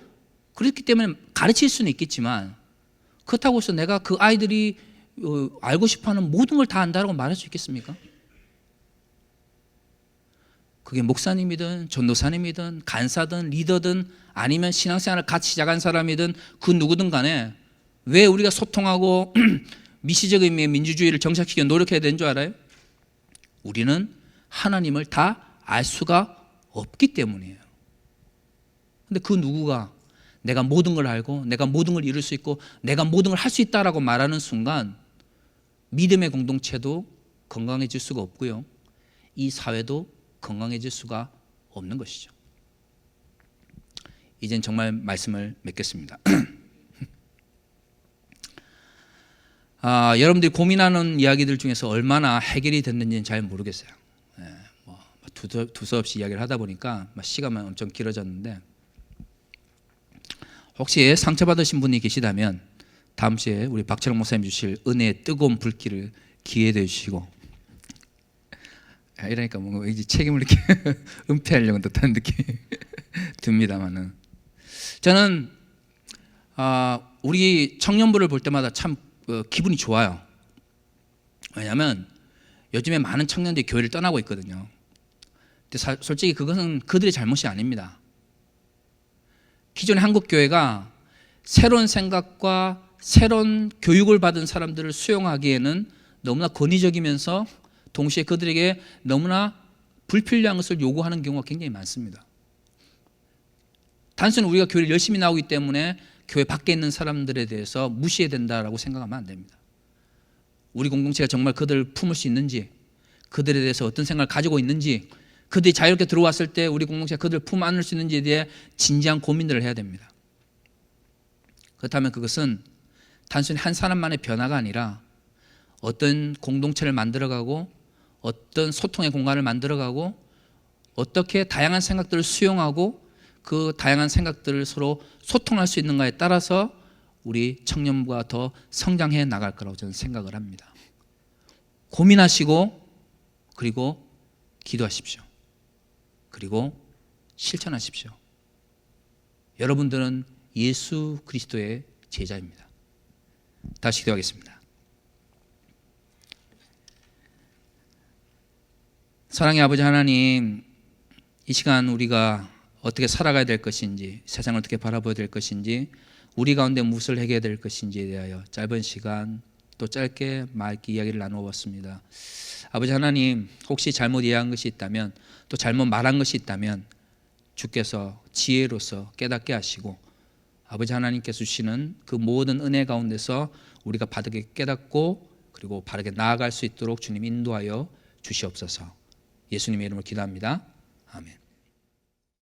그렇기 때문에 가르칠 수는 있겠지만 그렇다고 해서 내가 그 아이들이 알고 싶어하는 모든 걸 다 안다라고 말할 수 있겠습니까? 그게 목사님이든 전도사님이든 간사든 리더든 아니면 신앙생활을 같이 시작한 사람이든 그 누구든 간에 왜 우리가 소통하고 미시적 의미의 민주주의를 정착시켜 노력해야 되는 줄 알아요? 우리는 하나님을 다 알 수가 없기 때문이에요. 근데 그 누구가 내가 모든 걸 알고 내가 모든 걸 이룰 수 있고 내가 모든 걸 할 수 있다라고 말하는 순간 믿음의 공동체도 건강해질 수가 없고요. 이 사회도 건강해질 수가 없는 것이죠. 이젠 정말 말씀을 맺겠습니다. 여러분들이 고민하는 이야기들 중에서 얼마나 해결이 됐는지는 잘 모르겠어요. 두서없이 이야기를 하다 보니까 시간만 엄청 길어졌는데 혹시 상처받으신 분이 계시다면 다음 주에 우리 박철웅 목사님 주실 은혜의 뜨거운 불길을 기회해 주시고 이러니까 뭔가 이제 책임을 이렇게 은폐하려고 듯한 느낌이 듭니다만은 저는 우리 청년부를 볼 때마다 참 기분이 좋아요. 왜냐하면 요즘에 많은 청년들이 교회를 떠나고 있거든요. 근데 솔직히 그것은 그들의 잘못이 아닙니다. 기존의 한국 교회가 새로운 생각과 새로운 교육을 받은 사람들을 수용하기에는 너무나 권위적이면서 동시에 그들에게 너무나 불필요한 것을 요구하는 경우가 굉장히 많습니다. 단순히 우리가 교회를 열심히 나오기 때문에 교회 밖에 있는 사람들에 대해서 무시해야 된다라고 생각하면 안 됩니다. 우리 공동체가 정말 그들을 품을 수 있는지, 그들에 대해서 어떤 생각을 가지고 있는지, 그들이 자유롭게 들어왔을 때 우리 공동체가 그들을 품 안을 수 있는지에 대해 진지한 고민들을 해야 됩니다. 그렇다면 그것은 단순히 한 사람만의 변화가 아니라 어떤 공동체를 만들어가고 어떤 소통의 공간을 만들어가고 어떻게 다양한 생각들을 수용하고 그 다양한 생각들을 서로 소통할 수 있는가에 따라서 우리 청년부가 더 성장해 나갈 거라고 저는 생각을 합니다. 고민하시고 그리고 기도하십시오. 그리고 실천하십시오. 여러분들은 예수 그리스도의 제자입니다. 다시 기도하겠습니다. 사랑의 아버지 하나님, 이 시간 우리가 어떻게 살아가야 될 것인지, 세상을 어떻게 바라봐야 될 것인지, 우리 가운데 무엇을 해결해야 될 것인지에 대하여 짧은 시간 또 짧게 맑게 이야기를 나누어 봤습니다. 아버지 하나님, 혹시 잘못 이해한 것이 있다면, 또 잘못 말한 것이 있다면 주께서 지혜로서 깨닫게 하시고 아버지 하나님께서 주시는 그 모든 은혜 가운데서 우리가 바르게 깨닫고 그리고 바르게 나아갈 수 있도록 주님 인도하여 주시옵소서. 예수님의 이름으로 기도합니다. 아멘.